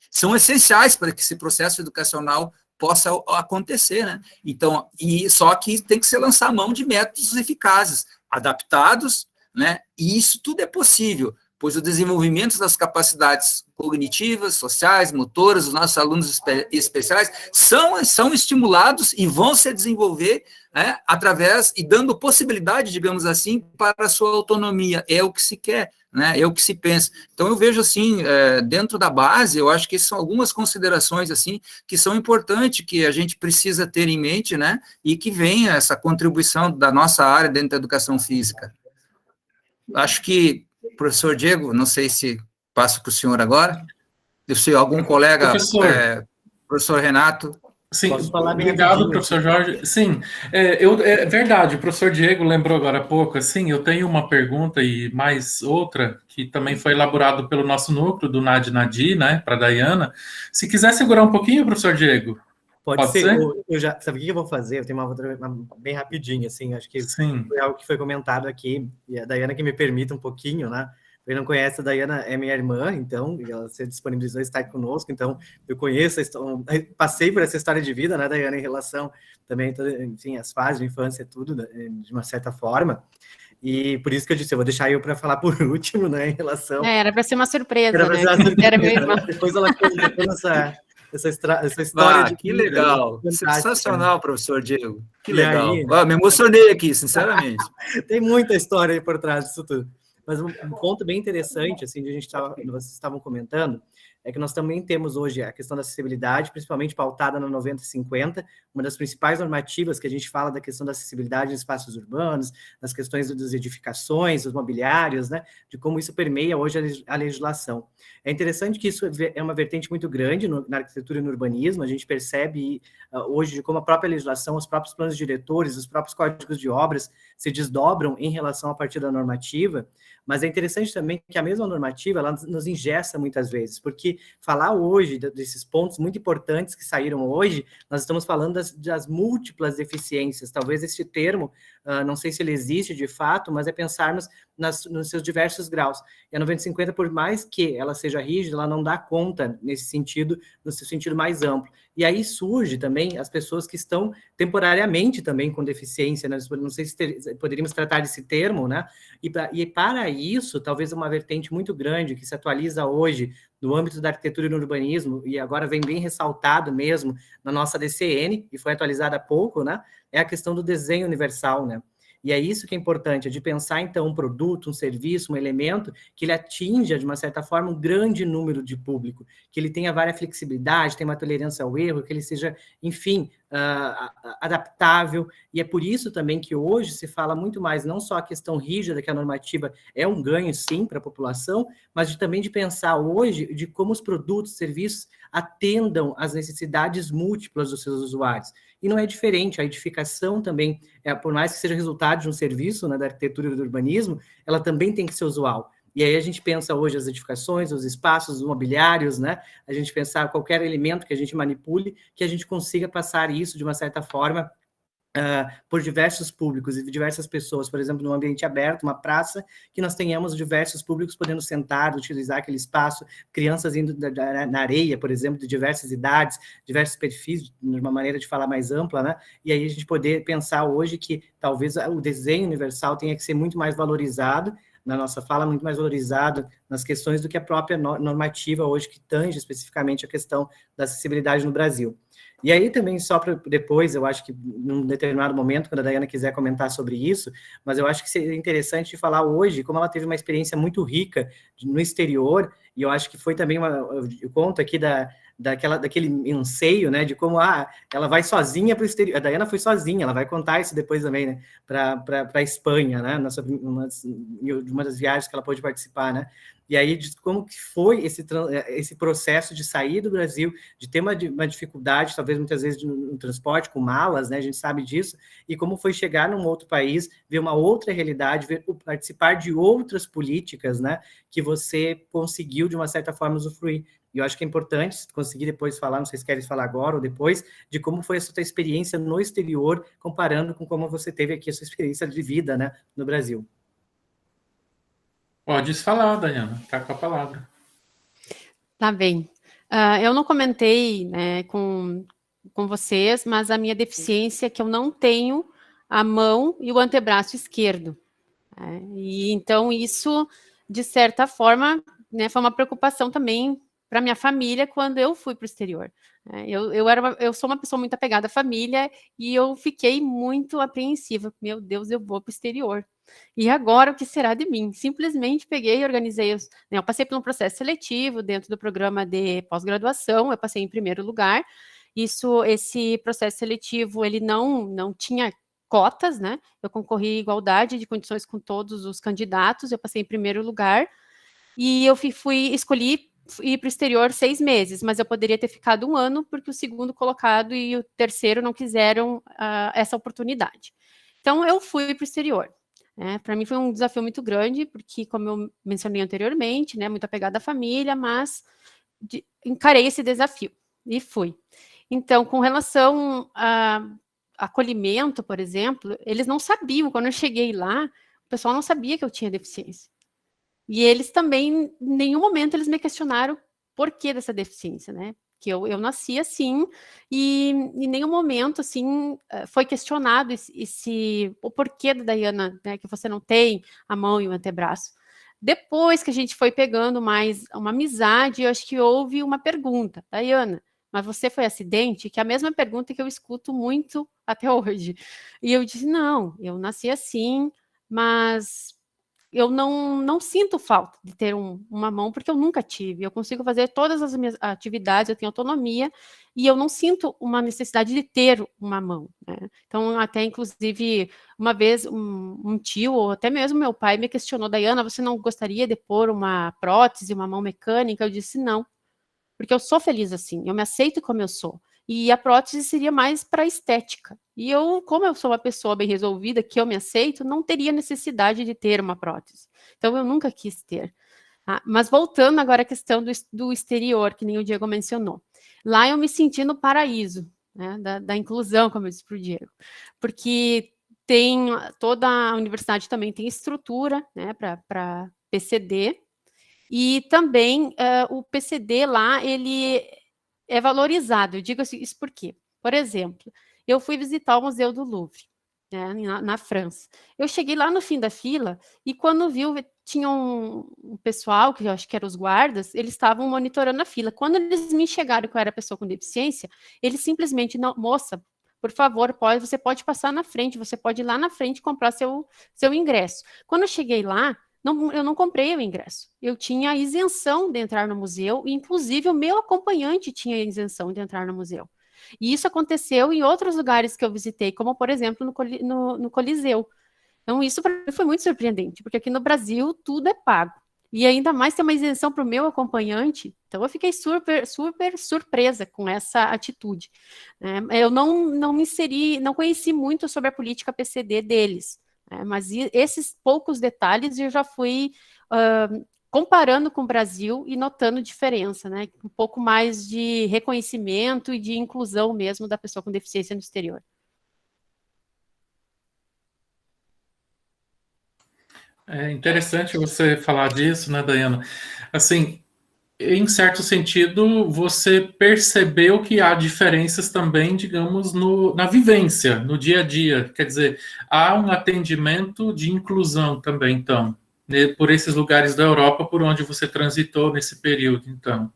são essenciais para que esse processo educacional possa acontecer, né, então, só que tem que se lançar a mão de métodos eficazes, adaptados, né, e isso tudo é possível, pois o desenvolvimento das capacidades cognitivas, sociais, motoras, dos nossos alunos especiais, são estimulados e vão se desenvolver, né, através, e dando possibilidade, digamos assim, para a sua autonomia, é o que se quer, né, é o que se pensa. Então, eu vejo, assim, dentro da base, eu acho que são algumas considerações, assim, que são importantes, que a gente precisa ter em mente, né, e que venha essa contribuição da nossa área dentro da educação física. Acho que professor Diego, não sei se passo para o senhor agora, se algum colega, professor Renato. Sim, Posso falar bem obrigado, rapidinho, professor assim? Jorge. Sim, é verdade, o professor Diego lembrou agora há pouco, assim, eu tenho uma pergunta e mais outra, que também foi elaborado pelo nosso núcleo, do NAD-NADI, né, para a Dayana. Se quiser segurar um pouquinho, professor Diego, Pode pode ser. ser? Eu já, sabe o que eu vou fazer? Eu tenho uma outra bem rapidinho, assim, acho que Sim, foi algo que foi comentado aqui, e a Dayana que me permita um pouquinho, né? Quem não conhece, a Dayana é minha irmã, então, e ela se disponibilizou a estar conosco, então, eu conheço, passei por essa história de vida, né, Dayana, em relação também, enfim, as fases de infância, tudo, de uma certa forma, e por isso que eu disse, eu vou deixar eu para falar por último, né, em relação... Era para ser uma surpresa, Era para né? ser uma Que surpresa, era minha irmã. né? Depois ela conta toda essa história de Que vida, né? legal, Fantástica, né? sensacional, professor Diego, que E legal. aí, Me emocionei aqui, sinceramente. tem muita história aí por trás disso tudo. Mas um ponto bem interessante, assim, de vocês estavam comentando, é que nós também temos hoje a questão da acessibilidade, principalmente pautada no 90/50, uma das principais normativas que a gente fala da questão da acessibilidade em espaços urbanos, das questões das edificações, dos mobiliários, né, de como isso permeia hoje a legislação. É interessante que isso é uma vertente muito grande na arquitetura e no urbanismo, a gente percebe hoje de como a própria legislação, os próprios planos diretores, os próprios códigos de obras se desdobram em relação a partir da normativa, mas é interessante também que a mesma normativa, ela nos engessa muitas vezes, porque falar hoje desses pontos muito importantes que saíram hoje, nós estamos falando das múltiplas deficiências, talvez esse termo, não sei se ele existe de fato, mas é pensarmos nos seus diversos graus. E a 90/50, por mais que ela seja rígida, ela não dá conta nesse sentido, no seu sentido mais amplo. E aí surge também as pessoas que estão temporariamente também com deficiência, né? Não sei se poderíamos tratar desse termo, né? E para isso, talvez uma vertente muito grande que se atualiza hoje no âmbito da arquitetura e no urbanismo, e agora vem bem ressaltado mesmo na nossa DCN, e foi atualizada há pouco, né? É a questão do desenho universal, né? E é isso que é importante, é de pensar, então, um produto, um serviço, um elemento que ele atinja, de uma certa forma, um grande número de público, que ele tenha várias flexibilidade, tenha uma tolerância ao erro, que ele seja, enfim, adaptável, e é por isso também que hoje se fala muito mais, não só a questão rígida, que a normativa é um ganho, sim, para a população, mas também de pensar hoje de como os produtos, serviços atendam às necessidades múltiplas dos seus usuários. E não é diferente, a edificação também, por mais que seja resultado de um serviço, né, da arquitetura e do urbanismo, ela também tem que ser usual. E aí a gente pensa hoje as edificações, os espaços, os mobiliários, né? A gente pensar qualquer elemento que a gente manipule, que a gente consiga passar isso de uma certa forma por diversos públicos e diversas pessoas, por exemplo, num ambiente aberto, uma praça, que nós tenhamos diversos públicos podendo sentar, utilizar aquele espaço, crianças indo na areia, por exemplo, de diversas idades, diversos perfis, de uma maneira de falar mais ampla, né? E aí a gente poder pensar hoje que talvez o desenho universal tenha que ser muito mais valorizado, na nossa fala, muito mais valorizado nas questões do que a própria normativa hoje, que tange especificamente a questão da acessibilidade no Brasil. E aí também, só para depois, eu acho que num determinado momento, quando a Dayana quiser comentar sobre isso, mas eu acho que seria interessante falar hoje, como ela teve uma experiência muito rica no exterior, e eu acho que foi também eu conto aqui daquele anseio, né, de como ela vai sozinha para o exterior. A Dayana foi sozinha, ela vai contar isso depois também, né, para a Espanha, né, uma das viagens que ela pôde participar, né, e aí de como que foi esse processo de sair do Brasil, de ter uma dificuldade, talvez muitas vezes no transporte, com malas, né, a gente sabe disso, e como foi chegar num outro país, ver uma outra realidade, participar de outras políticas, né, que você conseguiu, de uma certa forma, usufruir. E eu acho que é importante conseguir depois falar, não sei se querem falar agora ou depois, de como foi a sua experiência no exterior, comparando com como você teve aqui a sua experiência de vida, né, no Brasil. pode falar, Dayana, está com a palavra. Tá bem. Eu não comentei, né, com vocês, mas a minha deficiência é que eu não tenho a mão e o antebraço esquerdo. Né? E então isso, de certa forma, né, foi uma preocupação também para minha família quando eu fui para o exterior. Eu sou uma pessoa muito apegada à família e eu fiquei muito apreensiva. Meu Deus, eu vou para o exterior. E agora o que será de mim? Simplesmente peguei e organizei eu passei por um processo seletivo dentro do programa de pós-graduação, eu passei em primeiro lugar. Esse processo seletivo, ele não tinha cotas, né? Eu concorri em igualdade de condições com todos os candidatos, eu passei em primeiro lugar e eu escolhi ir para o exterior 6 meses, mas eu poderia ter ficado 1 ano, porque o segundo colocado e o terceiro não quiseram essa oportunidade. Então, eu fui para o exterior. Para mim foi um desafio muito grande, porque, como eu mencionei anteriormente, né, muito apegada à família, mas encarei esse desafio e fui. Então, com relação a acolhimento, por exemplo, eles não sabiam, quando eu cheguei lá, o pessoal não sabia que eu tinha deficiência. E eles também, em nenhum momento, eles me questionaram por que dessa deficiência, né? Que eu nasci assim, e em nenhum momento, assim, foi questionado o porquê da Dayana, né, que você não tem a mão e o antebraço. Depois que a gente foi pegando mais uma amizade, eu acho que houve uma pergunta, Dayana, mas você foi acidente? Que é a mesma pergunta que eu escuto muito até hoje. E eu disse, não, eu nasci assim, mas eu não sinto falta de ter uma mão, porque eu nunca tive. Eu consigo fazer todas as minhas atividades, eu tenho autonomia, e eu não sinto uma necessidade de ter uma mão, né? Então, até, inclusive, uma vez, um tio, ou até mesmo meu pai, me questionou, Dayana, você não gostaria de pôr uma prótese, uma mão mecânica? Eu disse, não, porque eu sou feliz assim, eu me aceito como eu sou. E a prótese seria mais para estética. E eu, como eu sou uma pessoa bem resolvida, que eu me aceito, não teria necessidade de ter uma prótese. Então, eu nunca quis ter. Mas voltando agora à questão do exterior, que nem o Diego mencionou. Lá eu me senti no paraíso, né, da inclusão, como eu disse para o Diego. Porque toda a universidade também tem estrutura, né, para PCD, e também o PCD lá, ele é valorizado. Eu digo isso por quê? Por exemplo, eu fui visitar o Museu do Louvre, né, na França. Eu cheguei lá no fim da fila e quando viu, tinha um pessoal, que eu acho que eram os guardas, eles estavam monitorando a fila. Quando eles me enxergaram que eu era pessoa com deficiência, eles simplesmente, não, moça, por favor, você pode passar na frente, você pode ir lá na frente comprar seu ingresso. Quando eu cheguei lá, eu não comprei o ingresso. Eu tinha a isenção de entrar no museu, e inclusive o meu acompanhante tinha a isenção de entrar no museu. E isso aconteceu em outros lugares que eu visitei, como, por exemplo, no Coliseu. Então, isso para mim foi muito surpreendente, porque aqui no Brasil tudo é pago. E ainda mais ter uma isenção para o meu acompanhante. Então, eu fiquei super, super surpresa com essa atitude. Eu não conheci muito sobre a política PCD deles. Mas esses poucos detalhes eu já fui comparando com o Brasil e notando diferença, né? Um pouco mais de reconhecimento e de inclusão mesmo da pessoa com deficiência no exterior. É interessante você falar disso, né, Dayana? Assim, em certo sentido, você percebeu que há diferenças também, digamos, na vivência, no dia a dia. Quer dizer, há um atendimento de inclusão também, então, né, por esses lugares da Europa por onde você transitou nesse período, então.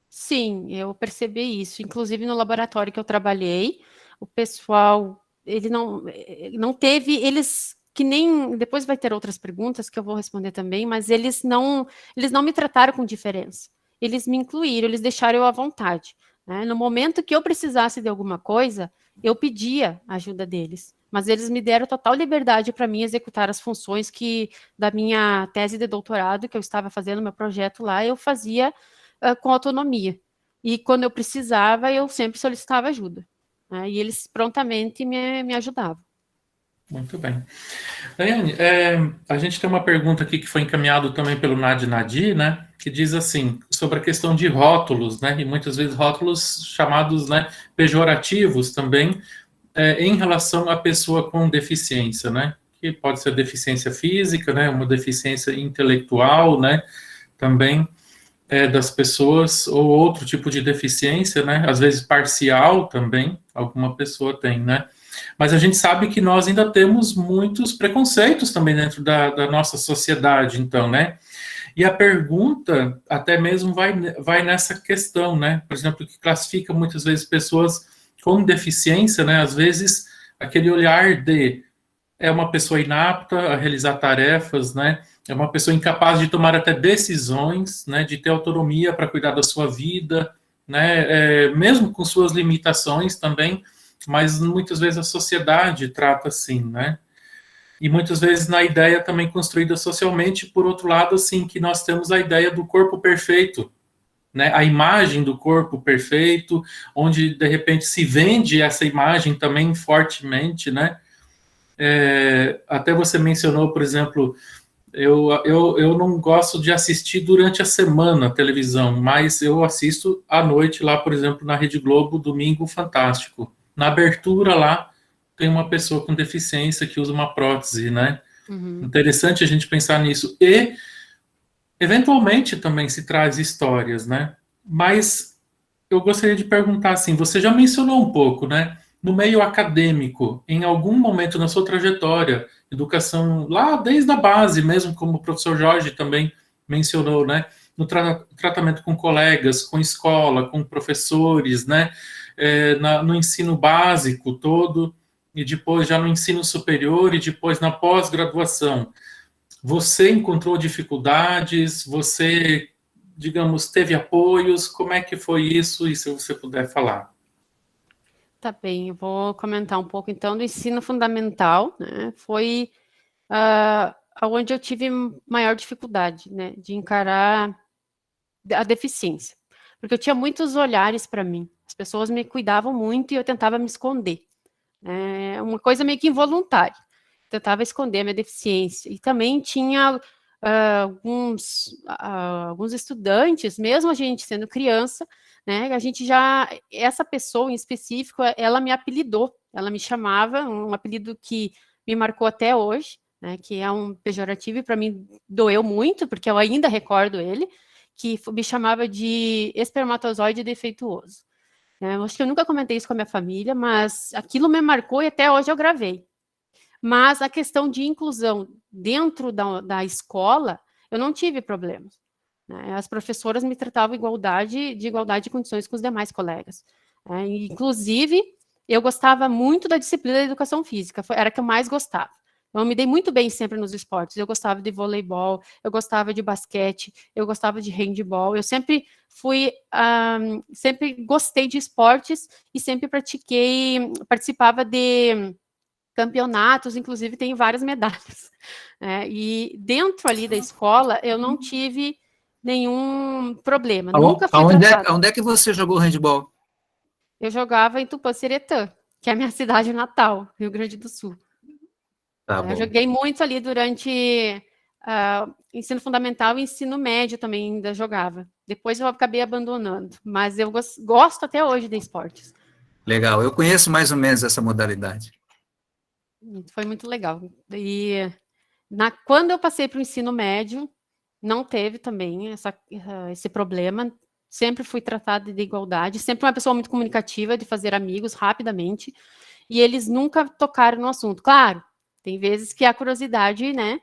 Sim, eu percebi isso. Inclusive, no laboratório que eu trabalhei, o pessoal, ele não teve, eles... que nem, depois vai ter outras perguntas que eu vou responder também, mas eles não me trataram com diferença. Eles me incluíram, eles deixaram eu à vontade, né? No momento que eu precisasse de alguma coisa, eu pedia a ajuda deles, mas eles me deram total liberdade para mim executar as funções da minha tese de doutorado, que eu estava fazendo, meu projeto lá, eu fazia com autonomia. E quando eu precisava, eu sempre solicitava ajuda, né? E eles prontamente me ajudavam. Muito bem. Daiane, a gente tem uma pergunta aqui que foi encaminhada também pelo Nadi, né, que diz assim, sobre a questão de rótulos, né, e muitas vezes rótulos chamados, né, pejorativos também, em relação à pessoa com deficiência, né, que pode ser deficiência física, né, uma deficiência intelectual, né, também das pessoas, ou outro tipo de deficiência, né, às vezes parcial também, alguma pessoa tem, né. Mas a gente sabe que nós ainda temos muitos preconceitos também dentro da nossa sociedade, então, né? E a pergunta até mesmo vai nessa questão, né? Por exemplo, que classifica muitas vezes pessoas com deficiência, né? Às vezes, aquele olhar de é uma pessoa inapta a realizar tarefas, né? É uma pessoa incapaz de tomar até decisões, né? De ter autonomia para cuidar da sua vida, né? Mesmo com suas limitações também, mas muitas vezes a sociedade trata assim, né? E muitas vezes na ideia também construída socialmente, por outro lado, assim, que nós temos a ideia do corpo perfeito, né, a imagem do corpo perfeito, onde, de repente, se vende essa imagem também fortemente, né? Até você mencionou, por exemplo, eu não gosto de assistir durante a semana a televisão, mas eu assisto à noite lá, por exemplo, na Rede Globo, Domingo Fantástico. Na abertura lá, tem uma pessoa com deficiência que usa uma prótese, né? Interessante a gente pensar nisso. E, eventualmente, também se traz histórias, né? Mas eu gostaria de perguntar assim, você já mencionou um pouco, né? No meio acadêmico, em algum momento na sua trajetória, educação lá desde a base mesmo, como o professor Jorge também mencionou, né? No tratamento com colegas, com escola, com professores, né? No ensino básico todo, e depois já no ensino superior, e depois na pós-graduação. Você encontrou dificuldades? Você, digamos, teve apoios? Como é que foi isso? E se você puder falar. Tá bem, eu vou comentar um pouco então do ensino fundamental, né? Foi onde eu tive maior dificuldade, né, de encarar a deficiência, porque eu tinha muitos olhares para mim, as pessoas me cuidavam muito e eu tentava me esconder, uma coisa meio que involuntária, tentava esconder a minha deficiência, e também tinha alguns estudantes, mesmo a gente sendo criança, né, essa pessoa em específico, ela me apelidou, ela me chamava, um apelido que me marcou até hoje, né, que é um pejorativo, e para mim doeu muito, porque eu ainda recordo ele, que me chamava de espermatozoide defeituoso. Eu acho que eu nunca comentei isso com a minha família, mas aquilo me marcou e até hoje eu gravei. Mas a questão de inclusão dentro da escola, eu não tive problemas, né? As professoras me tratavam de igualdade de condições com os demais colegas. Inclusive, eu gostava muito da disciplina da educação física, era a que eu mais gostava. Eu me dei muito bem sempre nos esportes. Eu gostava de voleibol, eu gostava de basquete, eu gostava de handebol. Eu sempre sempre gostei de esportes e sempre participava de campeonatos, inclusive tenho várias medalhas. E dentro ali da escola, eu não tive nenhum problema. Nunca fui tratada. Onde é que você jogou handebol? Eu jogava em Tupã-Seretã, que é a minha cidade natal, Rio Grande do Sul. Tá bom. Eu joguei muito ali durante ensino fundamental e ensino médio também ainda jogava. Depois eu acabei abandonando, mas eu gosto até hoje de esportes. Legal, eu conheço mais ou menos essa modalidade. Foi muito legal. E quando eu passei para o ensino médio, não teve também esse problema. Sempre fui tratada de igualdade, sempre uma pessoa muito comunicativa, de fazer amigos rapidamente, e eles nunca tocaram no assunto. Claro, tem vezes que a curiosidade, né?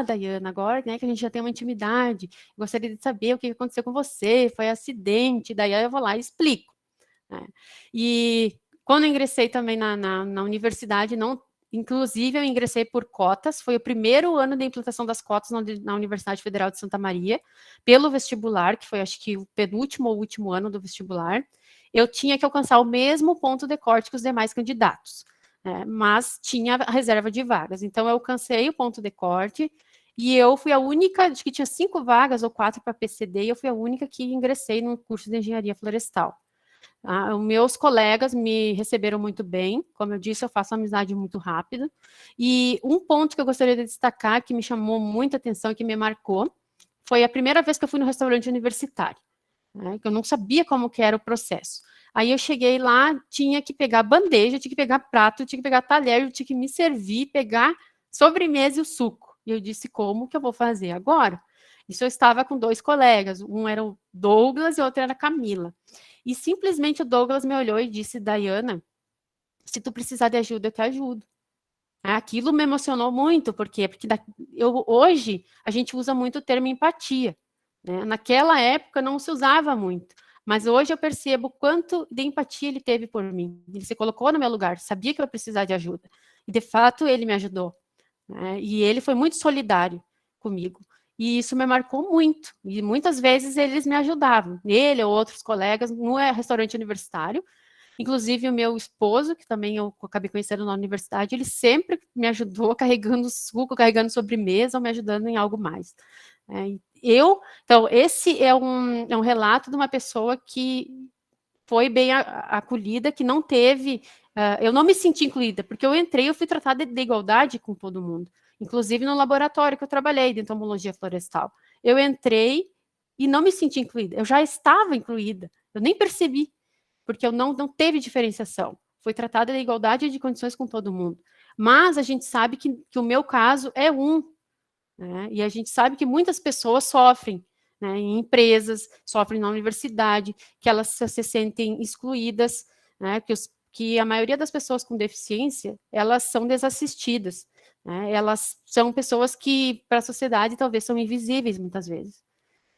Daiana, agora, né, que a gente já tem uma intimidade, gostaria de saber o que aconteceu com você, foi acidente, daí eu vou lá e explico. Né? E quando eu ingressei também na universidade, inclusive eu ingressei por cotas, foi o primeiro ano da implantação das cotas na Universidade Federal de Santa Maria, pelo vestibular, que foi acho que o penúltimo ou último ano do vestibular, eu tinha que alcançar o mesmo ponto de corte que os demais candidatos, mas tinha a reserva de vagas, então eu alcancei o ponto de corte, e eu fui a única, acho que tinha 5 vagas ou 4 para PCD, e eu fui a única que ingressei no curso de Engenharia Florestal. Os meus colegas me receberam muito bem, como eu disse, eu faço amizade muito rápido, e um ponto que eu gostaria de destacar, que me chamou muita atenção e que me marcou, foi a primeira vez que eu fui no restaurante universitário, que eu não sabia como que era o processo. Aí eu cheguei lá, tinha que pegar bandeja, tinha que pegar prato, tinha que pegar talher, tinha que me servir, pegar sobremesa e o suco. E eu disse, como que eu vou fazer agora? Isso eu estava com 2 colegas, um era o Douglas e o outro era a Camila. E simplesmente o Douglas me olhou e disse, Daiana, se tu precisar de ajuda, eu te ajudo. Aquilo me emocionou muito, por quê? Porque hoje a gente usa muito o termo empatia. Né? Naquela época não se usava muito, mas hoje eu percebo quanto de empatia ele teve por mim. Ele se colocou no meu lugar, sabia que eu ia precisar de ajuda. E de fato ele me ajudou. Né? E ele foi muito solidário comigo. E isso me marcou muito. E muitas vezes eles me ajudavam, ele ou outros colegas, no restaurante universitário. Inclusive o meu esposo, que também eu acabei conhecendo na universidade, ele sempre me ajudou carregando suco, carregando sobremesa ou me ajudando em algo mais. Então, esse é um relato de uma pessoa que foi bem acolhida, que não teve... eu não me senti incluída, porque eu entrei, eu fui tratada de igualdade com todo mundo, inclusive no laboratório que eu trabalhei, de entomologia florestal. Eu entrei e não me senti incluída, eu já estava incluída, eu nem percebi, porque eu não teve diferenciação. Foi tratada de igualdade de condições com todo mundo. Mas a gente sabe que o meu caso é né? E a gente sabe que muitas pessoas sofrem, né, em empresas, sofrem na universidade, que elas se sentem excluídas, né, que a maioria das pessoas com deficiência, elas são desassistidas, né, elas são pessoas que, para a sociedade, talvez são invisíveis, muitas vezes.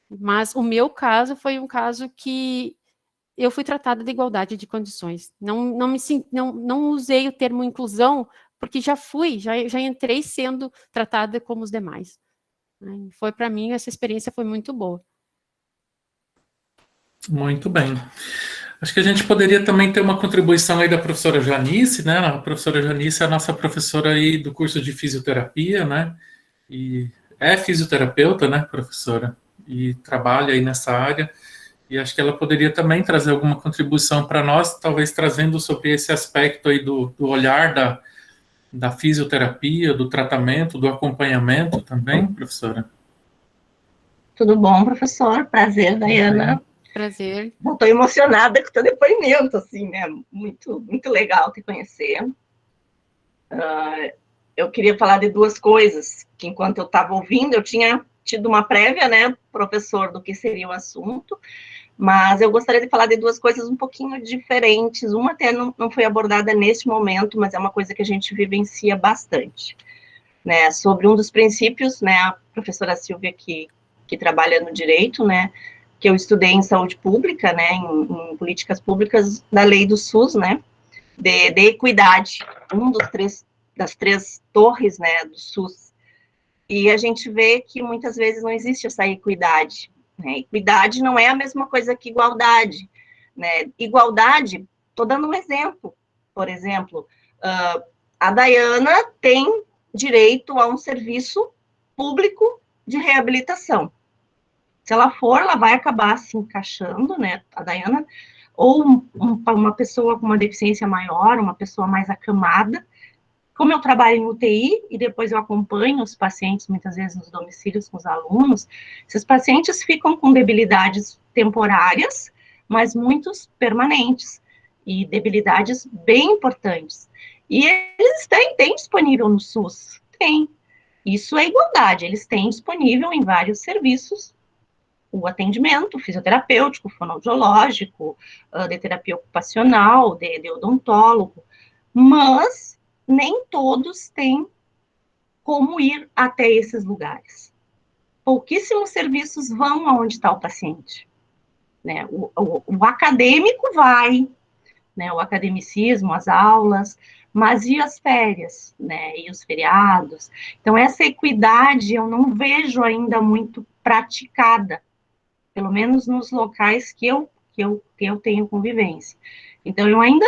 Mas o meu caso foi um caso que eu fui tratada de igualdade de condições. Não usei o termo inclusão, porque já entrei sendo tratada como os demais. Foi, para mim, essa experiência foi muito boa. Muito bem. Acho que a gente poderia também ter uma contribuição aí da professora Janice, né? A professora Janice é a nossa professora aí do curso de fisioterapia, né? E é fisioterapeuta, né, professora? E trabalha aí nessa área. E acho que ela poderia também trazer alguma contribuição para nós, talvez trazendo sobre esse aspecto aí do olhar da fisioterapia, do tratamento, do acompanhamento também, professora. Tudo bom, professor? Prazer, Dayana. Prazer. Estou emocionada com o teu depoimento, assim, né? Muito, muito legal te conhecer. Eu queria falar de duas coisas, que enquanto eu estava ouvindo, eu tinha tido uma prévia, né, professor, do que seria o assunto, mas eu gostaria de falar de duas coisas um pouquinho diferentes. Uma até não foi abordada neste momento, mas é uma coisa que a gente vivencia bastante, né, sobre um dos princípios, né, a professora Silvia, que trabalha no direito, né, que eu estudei em saúde pública, né, em políticas públicas da lei do SUS, né, de equidade, das três torres, né, do SUS. E a gente vê que muitas vezes não existe essa equidade, né? Equidade não é a mesma coisa que igualdade, né? Igualdade, estou dando um exemplo, por exemplo, a Dayana tem direito a um serviço público de reabilitação. Se ela for, ela vai acabar se encaixando, né, a Dayana, ou uma pessoa com uma deficiência maior, uma pessoa mais acamada. Como eu trabalho em UTI e depois eu acompanho os pacientes, muitas vezes nos domicílios com os alunos, esses pacientes ficam com debilidades temporárias, mas muitos permanentes, e debilidades bem importantes. E eles têm disponível no SUS? Tem. Isso é igualdade, eles têm disponível em vários serviços o atendimento fisioterapêutico, fonoaudiológico, de terapia ocupacional, de odontólogo, mas nem todos têm como ir até esses lugares. Pouquíssimos serviços vão aonde está o paciente, né? O acadêmico vai, né? O academicismo, as aulas, mas e as férias, né? E os feriados? Então, essa equidade eu não vejo ainda muito praticada, pelo menos nos locais que eu tenho convivência. Então, eu ainda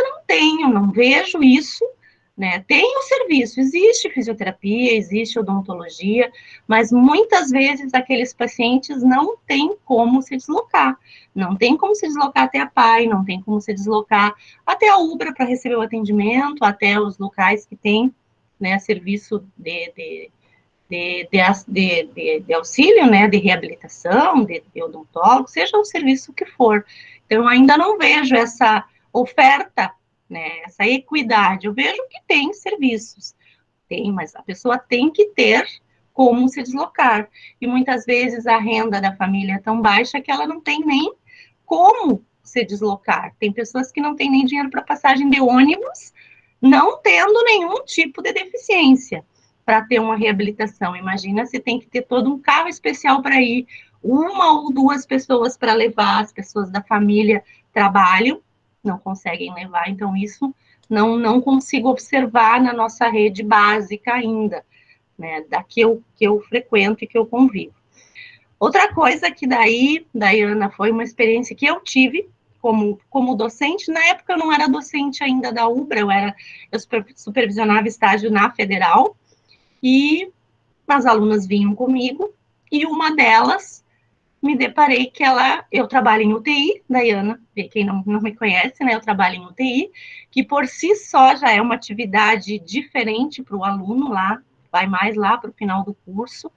não vejo isso, né? Tem o serviço, existe fisioterapia, existe odontologia, mas muitas vezes aqueles pacientes não têm como se deslocar, não tem como se deslocar até a PAI, não tem como se deslocar até a UBRA para receber o atendimento, até os locais que tem, né, serviço de auxílio, né, de reabilitação, de odontólogo, seja o serviço que for. Então, eu ainda não vejo essa oferta, né, essa equidade. Eu vejo que tem serviços, mas a pessoa tem que ter como se deslocar. E muitas vezes a renda da família é tão baixa que ela não tem nem como se deslocar. Tem pessoas que não têm nem dinheiro para passagem de ônibus, não tendo nenhum tipo de deficiência, para ter uma reabilitação. Imagina, você tem que ter todo um carro especial para ir, uma ou duas pessoas para levar, as pessoas da família trabalham, não conseguem levar, então isso não consigo observar na nossa rede básica ainda, né, da que eu frequento e que eu convivo. Outra coisa que daí, Dayana, foi uma experiência que eu tive como docente. Na época eu não era docente ainda da UBRA, eu supervisionava estágio na Federal, e as alunas vinham comigo, e uma delas me deparei que eu trabalho em UTI, Dayana, quem não me conhece, né, eu trabalho em UTI, que por si só já é uma atividade diferente para o aluno lá, vai mais lá para o final do curso,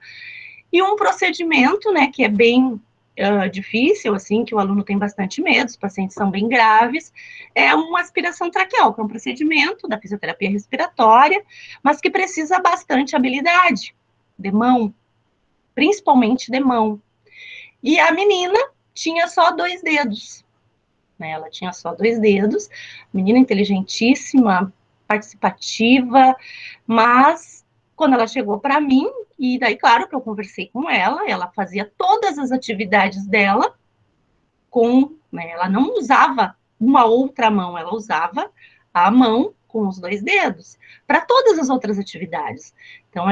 e um procedimento, né, que é bem difícil, assim, que o aluno tem bastante medo, os pacientes são bem graves, é uma aspiração traqueal, que é um procedimento da fisioterapia respiratória, mas que precisa bastante habilidade, de mão, principalmente de mão. E a menina tinha só 2 dedos, né? Ela tinha só 2 dedos, menina inteligentíssima, participativa, mas quando ela chegou para mim, e daí, claro, que eu conversei com ela fazia todas as atividades dela né? Ela não usava uma outra mão, ela usava a mão com os 2 dedos, para todas as outras atividades. Então,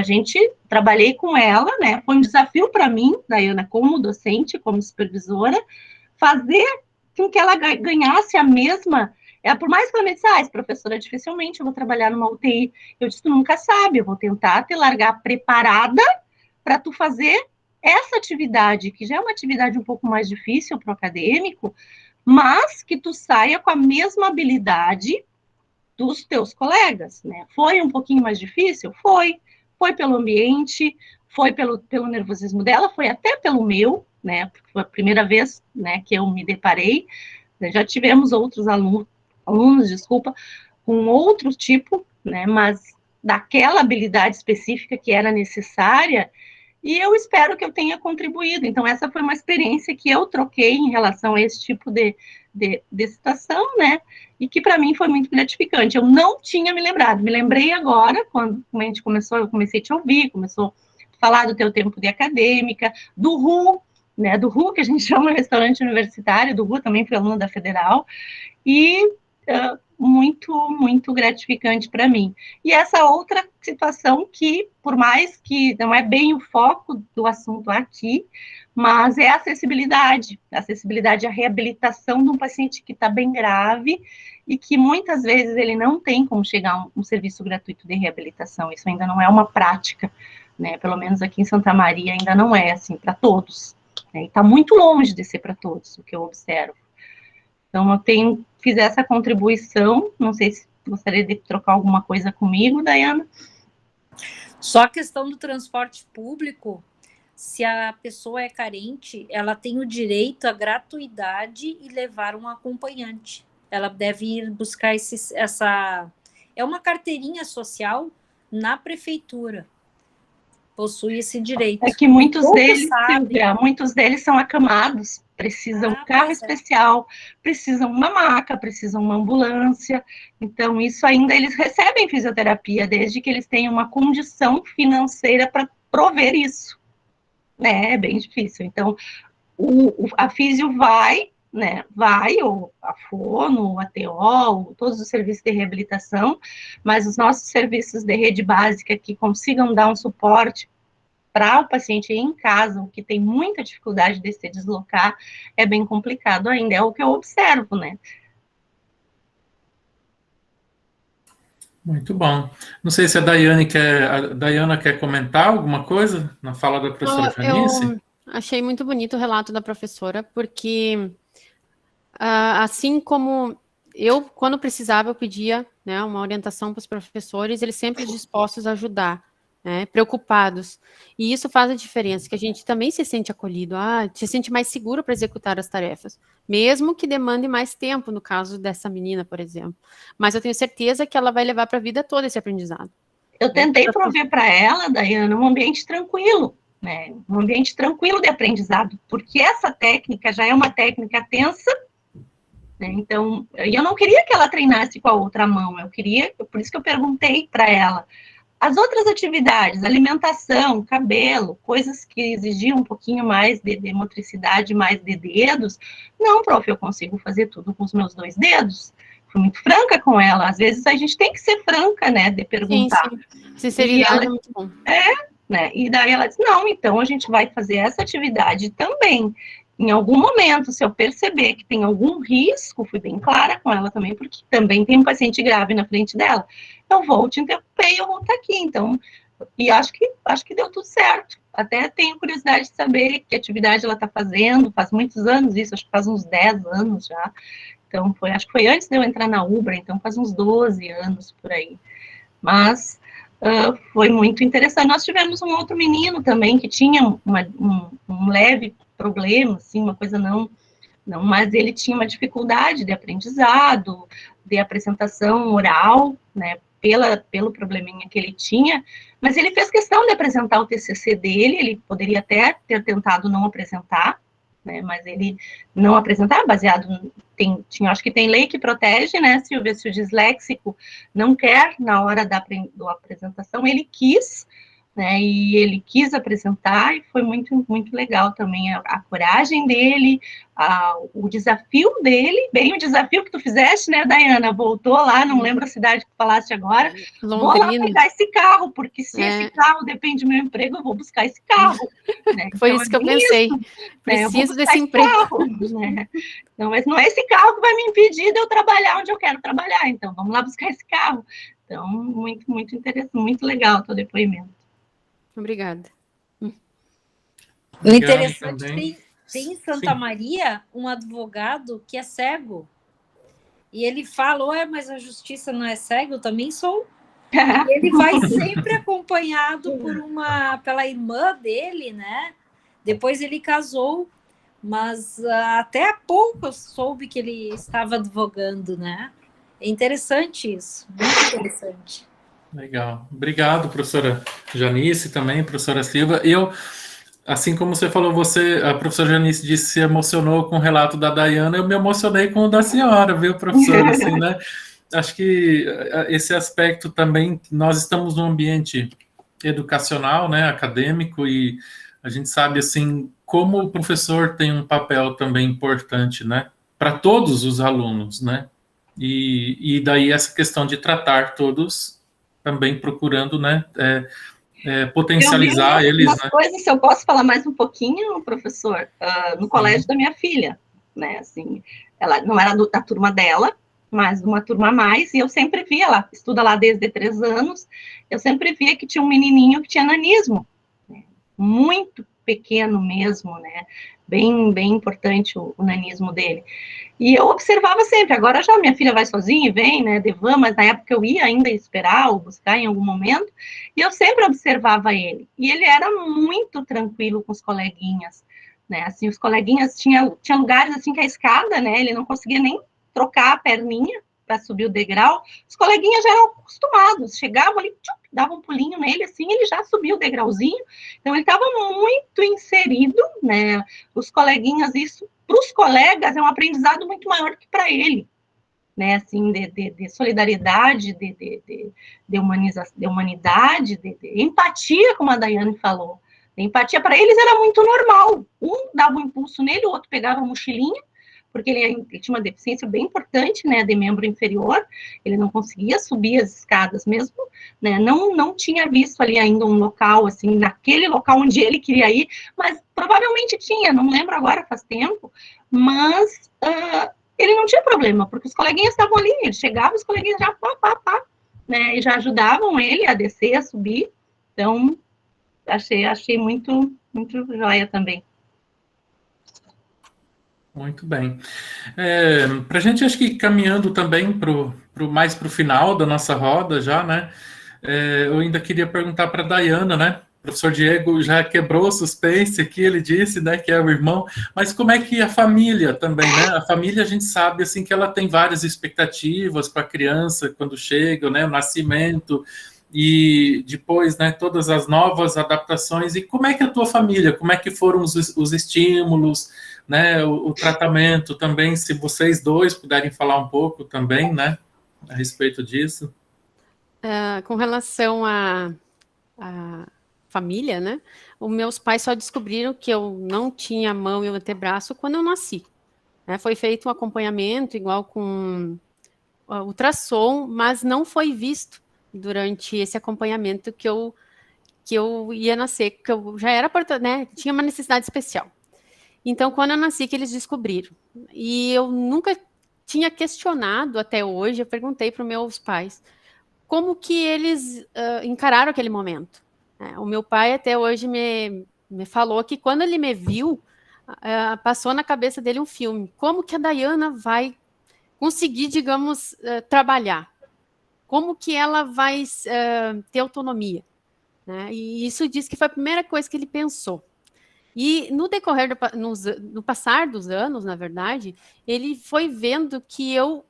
trabalhei com ela, né, foi um desafio para mim, Dayana, como docente, como supervisora, fazer com que ela ganhasse a mesma, por mais que ela me disse, professora, dificilmente eu vou trabalhar numa UTI, eu disse, tu nunca sabe, eu vou tentar te largar preparada para tu fazer essa atividade, que já é uma atividade um pouco mais difícil para o acadêmico, mas que tu saia com a mesma habilidade dos teus colegas, né? Foi um pouquinho mais difícil? Foi pelo ambiente, foi pelo nervosismo dela, foi até pelo meu, né? Porque foi a primeira vez, né, que eu me deparei, já tivemos outros alunos, com outro tipo, né, mas daquela habilidade específica que era necessária, e eu espero que eu tenha contribuído. Então, essa foi uma experiência que eu troquei em relação a esse tipo de situação, né? E que para mim foi muito gratificante. Eu não tinha me lembrado, me lembrei agora, quando a gente eu comecei a te ouvir, começou a falar do teu tempo de acadêmica, do RU, né? Do RU, que a gente chama de restaurante universitário, do RU também fui aluna da Federal, e muito, muito gratificante para mim. E essa outra situação que, por mais que não é bem o foco do assunto aqui, mas é a acessibilidade à reabilitação de um paciente que está bem grave e que muitas vezes ele não tem como chegar a um serviço gratuito de reabilitação. Isso ainda não é uma prática, né? Pelo menos aqui em Santa Maria ainda não é assim para todos, né? E está muito longe de ser para todos, o que eu observo. Então, eu fiz essa contribuição, não sei se gostaria de trocar alguma coisa comigo, Dayana. Só a questão do transporte público, se a pessoa é carente, ela tem o direito à gratuidade e levar um acompanhante. Ela deve ir buscar essa... É uma carteirinha social na prefeitura. Possui esse direito. É que muitos deles são acamados, precisam de carro especial, precisam de uma maca, precisam de uma ambulância. Então, isso ainda eles recebem fisioterapia, desde que eles tenham uma condição financeira para prover isso. Né? É bem difícil. Então, a físio vai, né? Ou a fono, o ATO, todos os serviços de reabilitação, mas os nossos serviços de rede básica que consigam dar um suporte para o paciente em casa, o que tem muita dificuldade de se deslocar, é bem complicado ainda, é o que eu observo, né? Muito bom. Não sei se a Dayana quer comentar alguma coisa na fala da professora Janice? Eu achei muito bonito o relato da professora, porque assim como eu, quando precisava, eu pedia, né, uma orientação para os professores, eles sempre dispostos a ajudar, né, preocupados. E isso faz a diferença, que a gente também se sente acolhido, se sente mais seguro para executar as tarefas, mesmo que demande mais tempo, no caso dessa menina, por exemplo. Mas eu tenho certeza que ela vai levar para a vida toda esse aprendizado. Eu tentei prover para ela, Dayana, um ambiente tranquilo, né? Um ambiente tranquilo de aprendizado, porque essa técnica já é uma técnica tensa, né? Então, eu não queria que ela treinasse com a outra mão, por isso que eu perguntei para ela. As outras atividades, alimentação, cabelo, coisas que exigiam um pouquinho mais de motricidade, mais de dedos, não, prof, eu consigo fazer tudo com os meus 2 dedos. Fui muito franca com ela. Às vezes a gente tem que ser franca, né, de perguntar. Sim. Sinceridade é muito bom. Né? E daí ela disse, não, então a gente vai fazer essa atividade também. Em algum momento, se eu perceber que tem algum risco, fui bem clara com ela também, porque também tem um paciente grave na frente dela, eu vou te interromper e eu vou estar aqui. Então, e acho que deu tudo certo. até tenho curiosidade de saber que atividade ela está fazendo, faz muitos anos isso, acho que faz uns 10 anos já. Então, acho que foi antes de eu entrar na Ubra, então faz uns 12 anos por aí. Mas foi muito interessante. Nós tivemos um outro menino também que tinha um leve problema, assim, uma coisa não, mas ele tinha uma dificuldade de aprendizado, de apresentação oral, né, pelo probleminha que ele tinha, mas ele fez questão de apresentar o TCC dele, ele poderia até ter tentado não apresentar, né, mas ele não apresentar, baseado, acho que tem lei que protege, né, Silvia, se o disléxico não quer, na hora da apresentação, ele quis, né, e ele quis apresentar, e foi muito, muito legal também a coragem dele, o desafio dele, bem o desafio que tu fizeste, né, Dayana, voltou lá, não lembro a cidade que tu falaste agora, Londrina. Vou lá pegar esse carro, porque se esse carro depende do meu emprego, eu vou buscar esse carro. Né? Foi então, isso que eu pensei, preciso desse emprego. Carro, né? Então, mas não é esse carro que vai me impedir de eu trabalhar onde eu quero trabalhar, então vamos lá buscar esse carro. Então, muito, muito interessante, muito legal o teu depoimento. Obrigada. O interessante, tem em Santa Maria um advogado que é cego. E ele fala, mas a justiça não é cega, eu também sou. E ele vai sempre acompanhado pela irmã dele, né? Depois ele casou, mas até há pouco eu soube que ele estava advogando, né? É interessante isso, muito interessante. Legal. Obrigado, professora Janice, também, professora Silva. Eu, assim como você falou, a professora Janice disse que se emocionou com o relato da Dayana, eu me emocionei com o da senhora, viu, professora? Assim, né? Acho que esse aspecto também, nós estamos num ambiente educacional, né, acadêmico, e a gente sabe, assim, como o professor tem um papel também importante, né, para todos os alunos, né? E daí essa questão de tratar todos também procurando, né, potencializar eles, né? Coisas, se eu posso falar mais um pouquinho, professor, no colégio da minha filha, né, assim, ela não era da turma dela, mas uma turma a mais, e eu sempre via, ela estuda lá desde 3 anos, eu sempre via que tinha um menininho que tinha nanismo, né, muito pequeno mesmo, né, bem, bem importante o nanismo dele. E eu observava sempre, agora já minha filha vai sozinha e vem, né, de van, mas na época eu ia ainda esperar ou buscar em algum momento, e eu sempre observava ele. E ele era muito tranquilo com os coleguinhas, né, assim, os coleguinhas, tinha lugares assim que a escada, né, ele não conseguia nem trocar a perninha para subir o degrau, os coleguinhas já eram acostumados, chegavam ali, davam um pulinho nele, assim, ele já subiu o degrauzinho, então ele estava muito inserido, né, os coleguinhas, isso para os colegas é um aprendizado muito maior que para ele, né, assim, de solidariedade, de humanidade, de empatia, como a Daiane falou. A empatia para eles era muito normal. Um dava um impulso nele, o outro pegava a mochilinha, porque ele tinha uma deficiência bem importante, né, de membro inferior, ele não conseguia subir as escadas mesmo, né, não tinha visto ali ainda um local, assim, naquele local onde ele queria ir, mas provavelmente tinha, não lembro agora, faz tempo, mas ele não tinha problema, porque os coleguinhas estavam ali, ele chegava, os coleguinhas já né, e já ajudavam ele a descer, a subir, então, achei muito, muito joia também. Muito bem. Para a gente, acho que caminhando também mais para o final da nossa roda já, né? Eu ainda queria perguntar para a Dayana, né? O professor Diego já quebrou o suspense aqui, ele disse, né, que é o irmão, mas como é que a família também, né? A família, a gente sabe, assim, que ela tem várias expectativas para a criança quando chega, né? O nascimento e depois, né, todas as novas adaptações. E como é que a tua família, como é que foram os estímulos, né, o tratamento também, se vocês dois puderem falar um pouco também, né, a respeito disso. Com relação à família, né, os meus pais só descobriram que eu não tinha mão e o antebraço quando eu nasci. Né, foi feito um acompanhamento igual com ultrassom, mas não foi visto durante esse acompanhamento que eu ia nascer, que eu já era, né, tinha uma necessidade especial. Então, quando eu nasci, que eles descobriram. E eu nunca tinha questionado até hoje, eu perguntei para os meus pais como que eles encararam aquele momento. O meu pai até hoje me falou que quando ele me viu, passou na cabeça dele um filme. Como que a Dayana vai conseguir, digamos, trabalhar? Como que ela vai ter autonomia? Né? E isso diz que foi a primeira coisa que ele pensou. E no decorrer no passar dos anos, na verdade, ele foi vendo que eu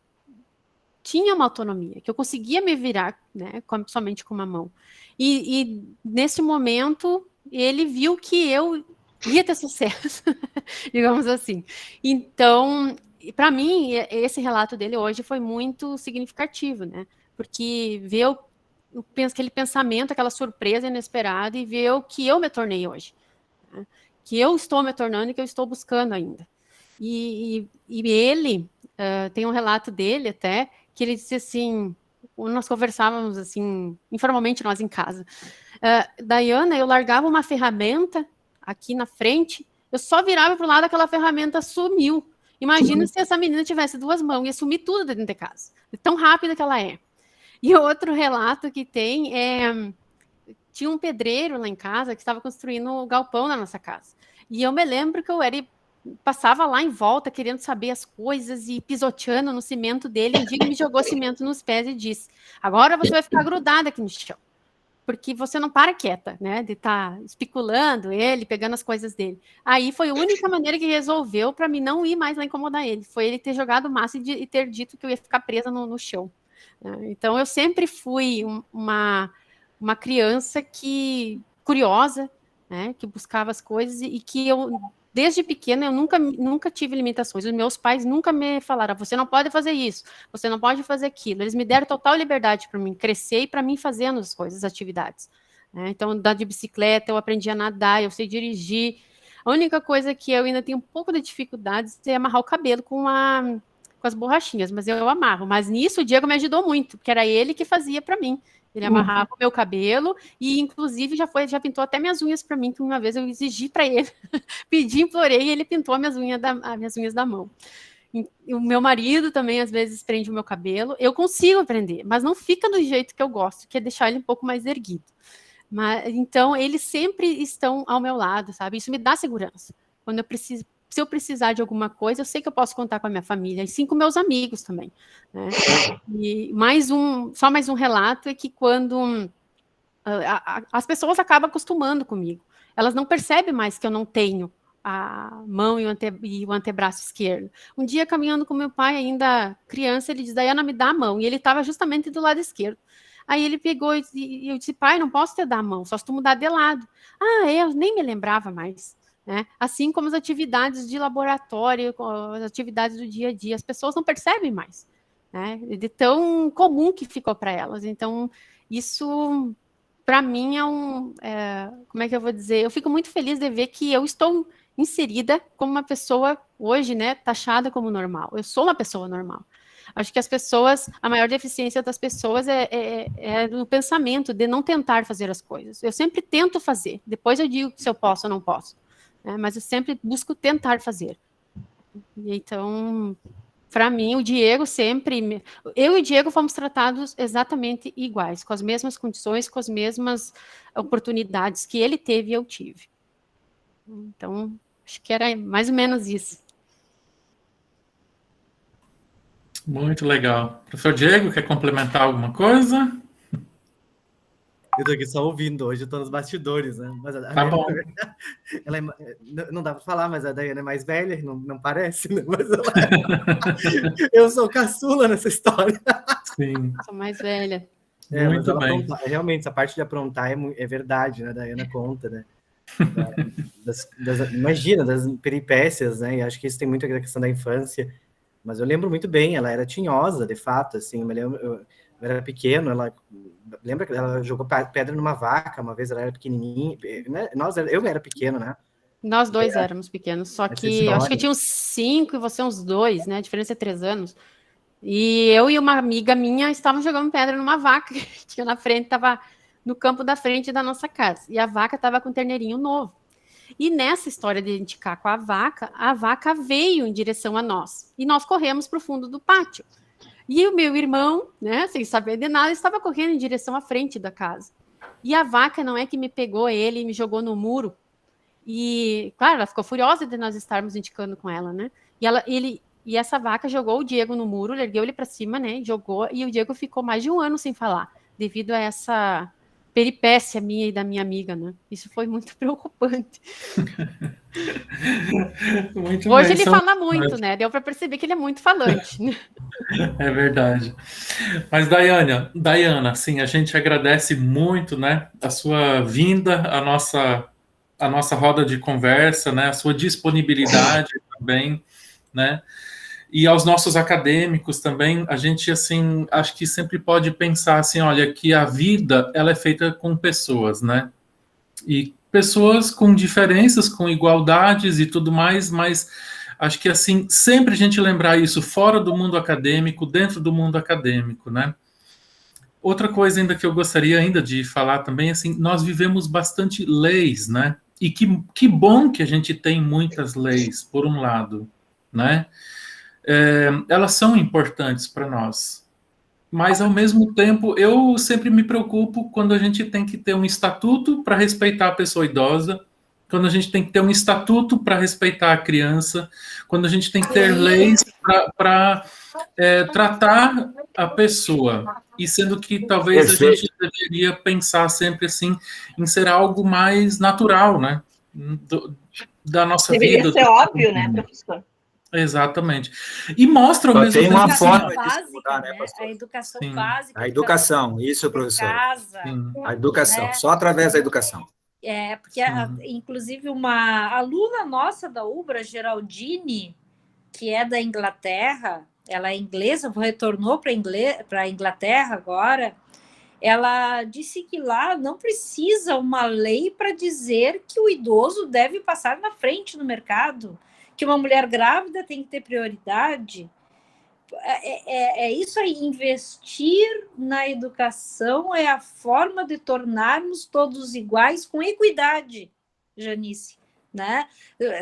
tinha uma autonomia, que eu conseguia me virar, né, somente com uma mão. E nesse momento, ele viu que eu ia ter sucesso, digamos assim. Então, para mim, esse relato dele hoje foi muito significativo, né? Porque ver aquele pensamento, aquela surpresa inesperada e ver o que eu me tornei hoje. Né? Que eu estou me tornando e que eu estou buscando ainda. E ele, tem um relato dele até, que ele disse assim, nós conversávamos assim, informalmente nós em casa, Dayana, eu largava uma ferramenta aqui na frente, eu só virava para o lado, aquela ferramenta sumiu. Imagina se essa menina tivesse 2 mãos, ia sumir tudo dentro de casa, tão rápida que ela é. E outro relato que tem tinha um pedreiro lá em casa que estava construindo um galpão na nossa casa. E eu me lembro que eu passava lá em volta querendo saber as coisas e pisoteando no cimento dele. Um dia ele me jogou cimento nos pés e disse: agora você vai ficar grudada aqui no chão, porque você não para quieta, né, de estar especulando ele, pegando as coisas dele. Aí foi a única maneira que resolveu para mim não ir mais lá incomodar ele, foi ele ter jogado massa e ter dito que eu ia ficar presa no chão. Então eu sempre fui uma criança curiosa, né, que buscava as coisas e que eu, desde pequena, eu nunca tive limitações. Os meus pais nunca me falaram, você não pode fazer isso, você não pode fazer aquilo. Eles me deram total liberdade para mim crescer e para mim fazendo as coisas, as atividades. Né? Então, andar de bicicleta, eu aprendi a nadar, eu sei dirigir. A única coisa que eu ainda tenho um pouco de dificuldades é amarrar o cabelo com as borrachinhas, mas eu amarro. Mas nisso o Diego me ajudou muito, porque era ele que fazia para mim. Ele amarrava o meu cabelo e, inclusive, já pintou até minhas unhas para mim, que uma vez eu exigi para ele, pedi, implorei, e ele pintou as minhas unhas da mão. E o meu marido também, às vezes, prende o meu cabelo. Eu consigo prender, mas não fica do jeito que eu gosto, que é deixar ele um pouco mais erguido. Então, eles sempre estão ao meu lado, sabe? Isso me dá segurança. Quando eu preciso, se eu precisar de alguma coisa, eu sei que eu posso contar com a minha família, e sim com meus amigos também. Né? E só mais um relato é que quando as pessoas acabam acostumando comigo, elas não percebem mais que eu não tenho a mão e o antebraço esquerdo. Um dia, caminhando com meu pai, ainda criança, ele diz, Dayana, me dá a mão, e ele estava justamente do lado esquerdo. Aí ele pegou e eu disse, pai, não posso te dar a mão, só se tu mudar de lado. Eu nem me lembrava mais. Né? Assim como as atividades de laboratório, as atividades do dia a dia, as pessoas não percebem mais, né? De tão comum que ficou para elas. Então, isso, para mim, como é que eu vou dizer? Eu fico muito feliz de ver que eu estou inserida como uma pessoa, hoje, né, taxada como normal. Eu sou uma pessoa normal. Acho que a maior deficiência das pessoas é no pensamento, de não tentar fazer as coisas. Eu sempre tento fazer, depois eu digo se eu posso ou não posso. Mas eu sempre busco tentar fazer. Então, para mim, o Diego sempre... Eu e o Diego fomos tratados exatamente iguais, com as mesmas condições, com as mesmas oportunidades que ele teve e eu tive. Então, acho que era mais ou menos isso. Muito legal. Professor Diego, quer complementar alguma coisa? Eu tô aqui só ouvindo, hoje eu tô nos bastidores, né? Mas Tá bom. Ela não dá para falar, mas a Dayana é mais velha, não parece, né? Mas eu sou caçula nessa história. Sim. Sou mais velha. Muito bem. Realmente, essa parte de aprontar é verdade, né? A Dayana conta, né? Imagina, das peripécias, né? E acho que isso tem muito a questão da infância. Mas eu lembro muito bem, ela era tinhosa, de fato, assim, eu era pequeno, lembra que ela jogou pedra numa vaca, uma vez ela era pequenininha, né? Eu era pequeno, né? Nós dois éramos pequenos, só que eu acho que eu tinha uns 5 e você uns 2, né? A diferença é 3 anos. E eu e uma amiga minha estavam jogando pedra numa vaca que tinha na frente, estava no campo da frente da nossa casa. E a vaca estava com um terneirinho novo. E nessa história de indicar com a vaca veio em direção a nós. E nós corremos para o fundo do pátio. E o meu irmão, né, sem saber de nada, estava correndo em direção à frente da casa. E a vaca não é que me pegou ele e me jogou no muro. E, claro, ela ficou furiosa de nós estarmos indicando com ela, né? E essa vaca jogou o Diego no muro, ergueu ele para cima, né? Jogou, e o Diego ficou mais de um ano sem falar, devido a essa peripécia minha e da minha amiga, né? Isso foi muito preocupante. Muito Hoje bem, ele são- fala muito, né? Deu para perceber que ele é muito falante. Né? É verdade. Mas, Daiana, assim, a gente agradece muito, né, a sua vinda, a nossa roda de conversa, né, a sua disponibilidade também, né, e aos nossos acadêmicos também, a gente, assim, acho que sempre pode pensar, assim, olha, que a vida, ela é feita com pessoas, né, e pessoas com diferenças, com igualdades e tudo mais, mas acho que assim, sempre a gente lembrar isso fora do mundo acadêmico, dentro do mundo acadêmico, né? Outra coisa ainda que eu gostaria ainda de falar também, assim, nós vivemos bastante leis, né? E que bom que a gente tem muitas leis, por um lado, né? Elas são importantes para nós. Mas, ao mesmo tempo, eu sempre me preocupo quando a gente tem que ter um estatuto para respeitar a pessoa idosa, quando a gente tem que ter um estatuto para respeitar a criança, quando a gente tem que ter leis para tratar a pessoa. E sendo que talvez a gente deveria pensar sempre assim em ser algo mais natural, né? Da nossa Deveria vida. ser óbvio, né, professor? Exatamente. E mostra ao Só mesmo tem tempo uma assim, forma de básica, se mudar, né, né? pastor? A educação Sim. básica. A educação, isso, professor. Casa. Sim. A educação, Né? só através da educação. Porque, inclusive, uma aluna nossa da UBRA, Geraldine, que é da Inglaterra, ela é inglesa, retornou para a Inglaterra agora, ela disse que lá não precisa uma lei para dizer que o idoso deve passar na frente no mercado, que uma mulher grávida tem que ter prioridade. É isso aí, investir na educação é a forma de tornarmos todos iguais com equidade, Janice, né?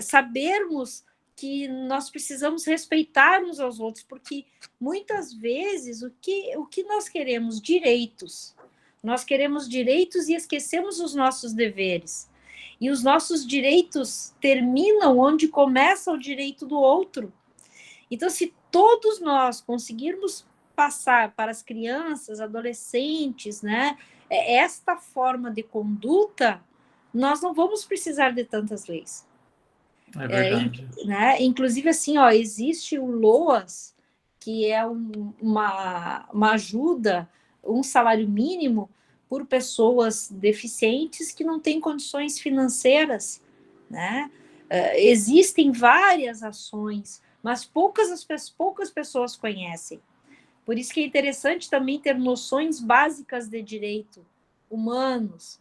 Sabermos que nós precisamos respeitar uns aos outros, porque muitas vezes o que nós queremos? Direitos. Nós queremos direitos e esquecemos os nossos deveres. E os nossos direitos terminam onde começa o direito do outro. Então, se todos nós conseguirmos passar para as crianças, adolescentes, né, esta forma de conduta, nós não vamos precisar de tantas leis. É verdade. Né? Inclusive, assim, existe o LOAS, que é uma ajuda, um salário mínimo por pessoas deficientes que não têm condições financeiras, né? Existem várias ações, mas poucas pessoas conhecem. Por isso que é interessante também ter noções básicas de direito humanos,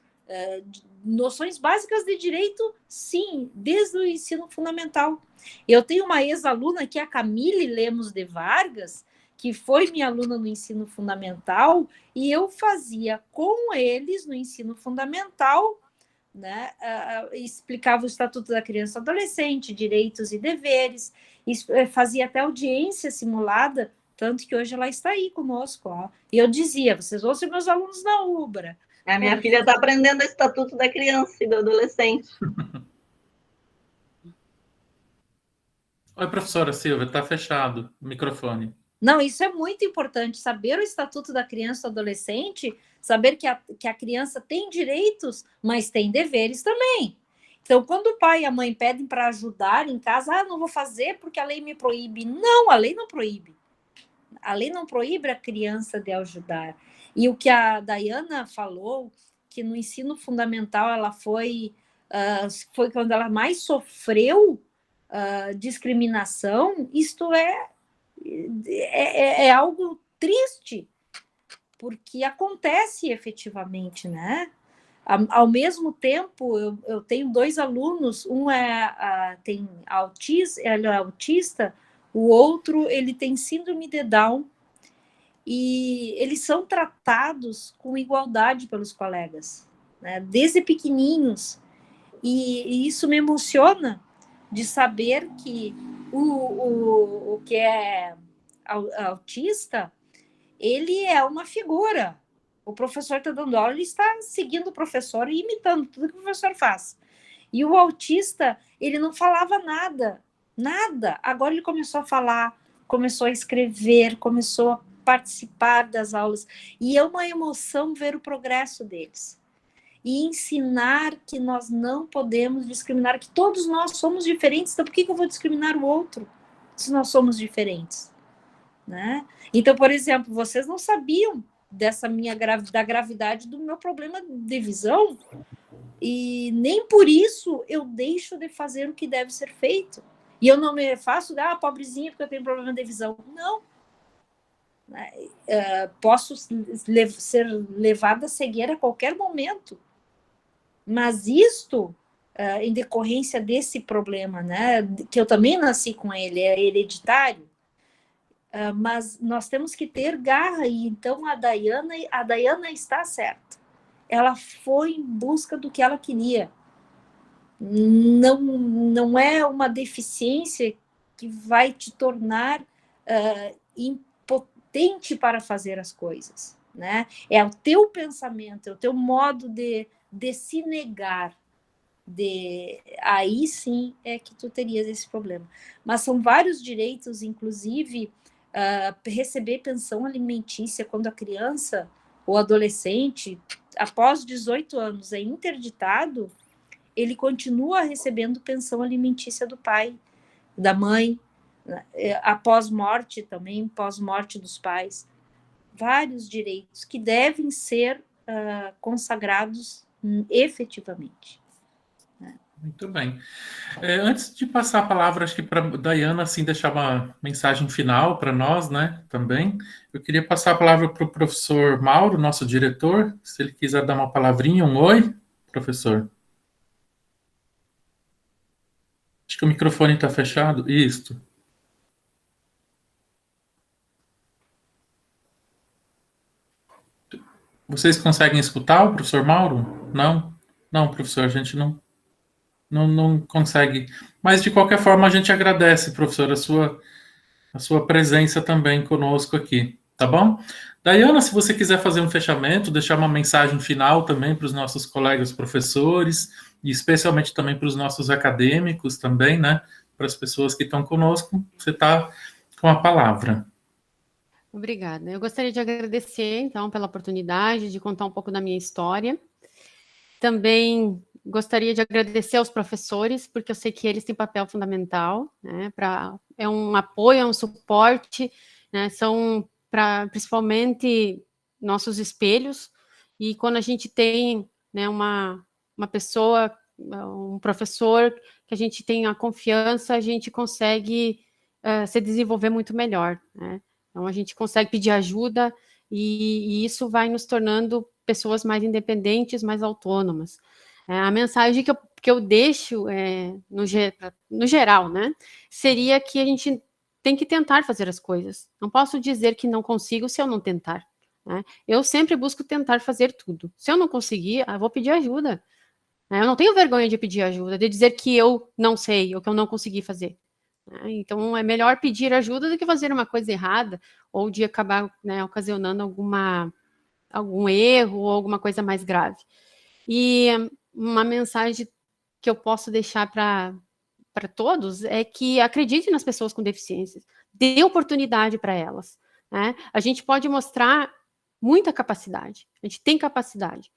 noções básicas de direito, sim, desde o ensino fundamental. Eu tenho uma ex-aluna, que é a Camille Lemos de Vargas, que foi minha aluna no ensino fundamental, e eu fazia com eles no ensino fundamental, né, explicava o Estatuto da Criança e Adolescente, direitos e deveres, fazia até audiência simulada, tanto que hoje ela está aí conosco. E eu dizia, vocês vão ser meus alunos na UBRA. A minha filha está aprendendo o Estatuto da Criança e do Adolescente. Oi, professora Silvia, está fechado o microfone. Não, isso é muito importante, saber o Estatuto da Criança e do Adolescente, saber que a criança tem direitos, mas tem deveres também. Então, quando o pai e a mãe pedem para ajudar em casa, não vou fazer porque a lei me proíbe. Não, a lei não proíbe. A lei não proíbe a criança de ajudar. E o que a Daiana falou, que no ensino fundamental ela foi quando ela mais sofreu discriminação, isto é algo triste, porque acontece efetivamente, né? Ao mesmo tempo, eu tenho 2 alunos, um tem ele é autista, o outro ele tem síndrome de Down, e eles são tratados com igualdade pelos colegas, né? Desde pequenininhos, e isso me emociona de saber que o que é autista, ele é uma figura, O professor está dando aula, ele está seguindo o professor e imitando tudo que o professor faz. E o autista, ele não falava nada, nada. Agora ele começou a falar, começou a escrever, começou a participar das aulas. E é uma emoção ver o progresso deles. E ensinar que nós não podemos discriminar, que todos nós somos diferentes, então por que eu vou discriminar o outro se nós somos diferentes? Né? Então, por exemplo, vocês não sabiam dessa da gravidade do meu problema de visão, e nem por isso eu deixo de fazer o que deve ser feito. E eu não me faço, pobrezinha, porque eu tenho problema de visão. Não. Posso ser levada à cegueira a qualquer momento. Mas isto, em decorrência desse problema, né, que eu também nasci com ele, é hereditário, mas nós temos que ter garra, e então a Dayana está certa. Ela foi em busca do que ela queria. Não é uma deficiência que vai te tornar impotente para fazer as coisas, né? É o teu pensamento, é o teu modo de se negar. Aí sim é que tu terias esse problema. Mas são vários direitos, inclusive receber pensão alimentícia quando a criança ou adolescente, após 18 anos, é interditado, ele continua recebendo pensão alimentícia do pai, da mãe, após morte também, pós-morte dos pais. Vários direitos que devem ser consagrados efetivamente. Muito bem. Antes de passar a palavra, acho que para a Dayana, assim, deixar uma mensagem final para nós, né, também, eu queria passar a palavra para o professor Mauro, nosso diretor, se ele quiser dar uma palavrinha, um oi, professor. Acho que o microfone está fechado. Isso. Vocês conseguem escutar o professor Mauro? Não? Não, professor, a gente não consegue. Mas, de qualquer forma, a gente agradece, professor, a sua presença também conosco aqui, tá bom? Dayana, se você quiser fazer um fechamento, deixar uma mensagem final também para os nossos colegas professores, e especialmente também para os nossos acadêmicos também, né? Para as pessoas que estão conosco, você está com a palavra. Obrigada. Eu gostaria de agradecer, então, pela oportunidade de contar um pouco da minha história. Também gostaria de agradecer aos professores, porque eu sei que eles têm papel fundamental, né, é um apoio, é um suporte, né, são principalmente nossos espelhos, e quando a gente tem, né, uma pessoa, um professor, que a gente tem a confiança, a gente consegue se desenvolver muito melhor, né? Então, a gente consegue pedir ajuda, e isso vai nos tornando pessoas mais independentes, mais autônomas. A mensagem que eu deixo, no geral, né, seria que a gente tem que tentar fazer as coisas. Não posso dizer que não consigo se eu não tentar, né? Eu sempre busco tentar fazer tudo. Se eu não conseguir, eu vou pedir ajuda. Eu não tenho vergonha de pedir ajuda, de dizer que eu não sei, ou que eu não consegui fazer. Então, é melhor pedir ajuda do que fazer uma coisa errada, ou de acabar, né, ocasionando algum erro ou alguma coisa mais grave. E uma mensagem que eu posso deixar para todos é que acredite nas pessoas com deficiências, dê oportunidade para elas, né? A gente pode mostrar muita capacidade, a gente tem capacidade,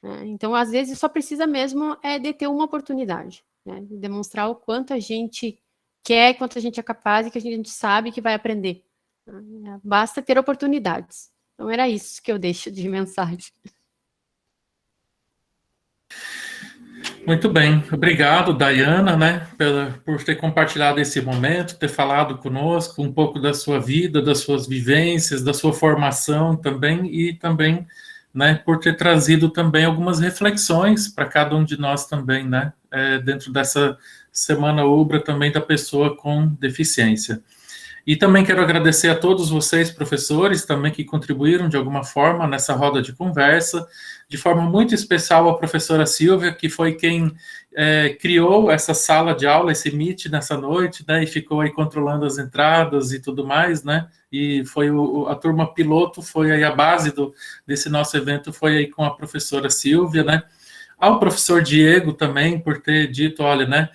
né? Então, às vezes, só precisa mesmo de ter uma oportunidade, né? Demonstrar o quanto a gente quer, quanto a gente é capaz e que a gente sabe que vai aprender. Basta ter oportunidades. Então, era isso que eu deixo de mensagem. Muito bem, obrigado, Dayana, né, por ter compartilhado esse momento, ter falado conosco um pouco da sua vida, das suas vivências, da sua formação também, e também, né, por ter trazido também algumas reflexões para cada um de nós também, né, dentro dessa Semana Ubra também da pessoa com deficiência. E também quero agradecer a todos vocês, professores, também que contribuíram de alguma forma nessa roda de conversa, de forma muito especial a professora Silvia, que foi quem criou essa sala de aula, esse Meet nessa noite, né, e ficou aí controlando as entradas e tudo mais, né, e foi a turma piloto, foi aí a base desse nosso evento, foi aí com a professora Silvia, né? Ao professor Diego também, por ter dito, olha, né,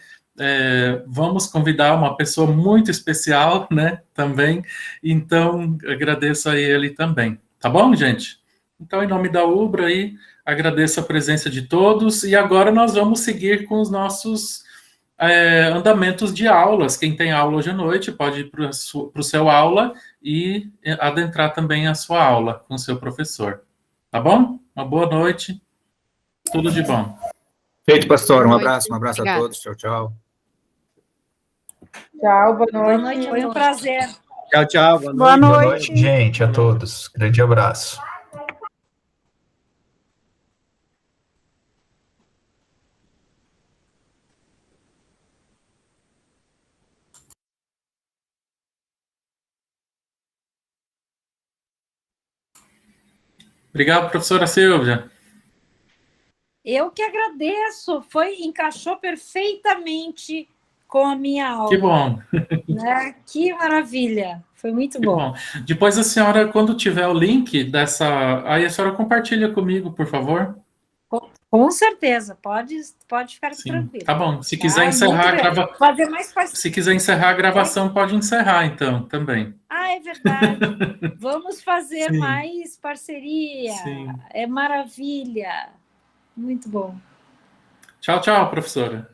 vamos convidar uma pessoa muito especial, né, também, então agradeço a ele também, tá bom, gente? Então, em nome da UBRA aí, agradeço a presença de todos, e agora nós vamos seguir com os nossos andamentos de aulas. Quem tem aula hoje à noite pode ir para o seu aula e adentrar também a sua aula com o seu professor. Tá bom? Uma boa noite. Tudo de bom. Feito, pastor. Um abraço Obrigada. a todos. Tchau, tchau. Tchau, boa Boa noite. noite, foi um prazer. Tchau, tchau. Boa Boa noite. noite. Boa noite, gente, a todos. Grande abraço. Obrigado, professora Silvia. Eu que agradeço, encaixou perfeitamente com a minha aula. Que bom. Né? Que maravilha, foi muito bom. Depois a senhora, quando tiver o link dessa, aí a senhora compartilha comigo, por favor. Com certeza, pode ficar tranquilo. Tá bom. Se quiser encerrar fazer mais Se quiser encerrar a gravação, pode encerrar, então, também. Ah, é verdade. Vamos fazer Sim. mais parceria. Sim. É maravilha. Muito bom. Tchau, tchau, professora.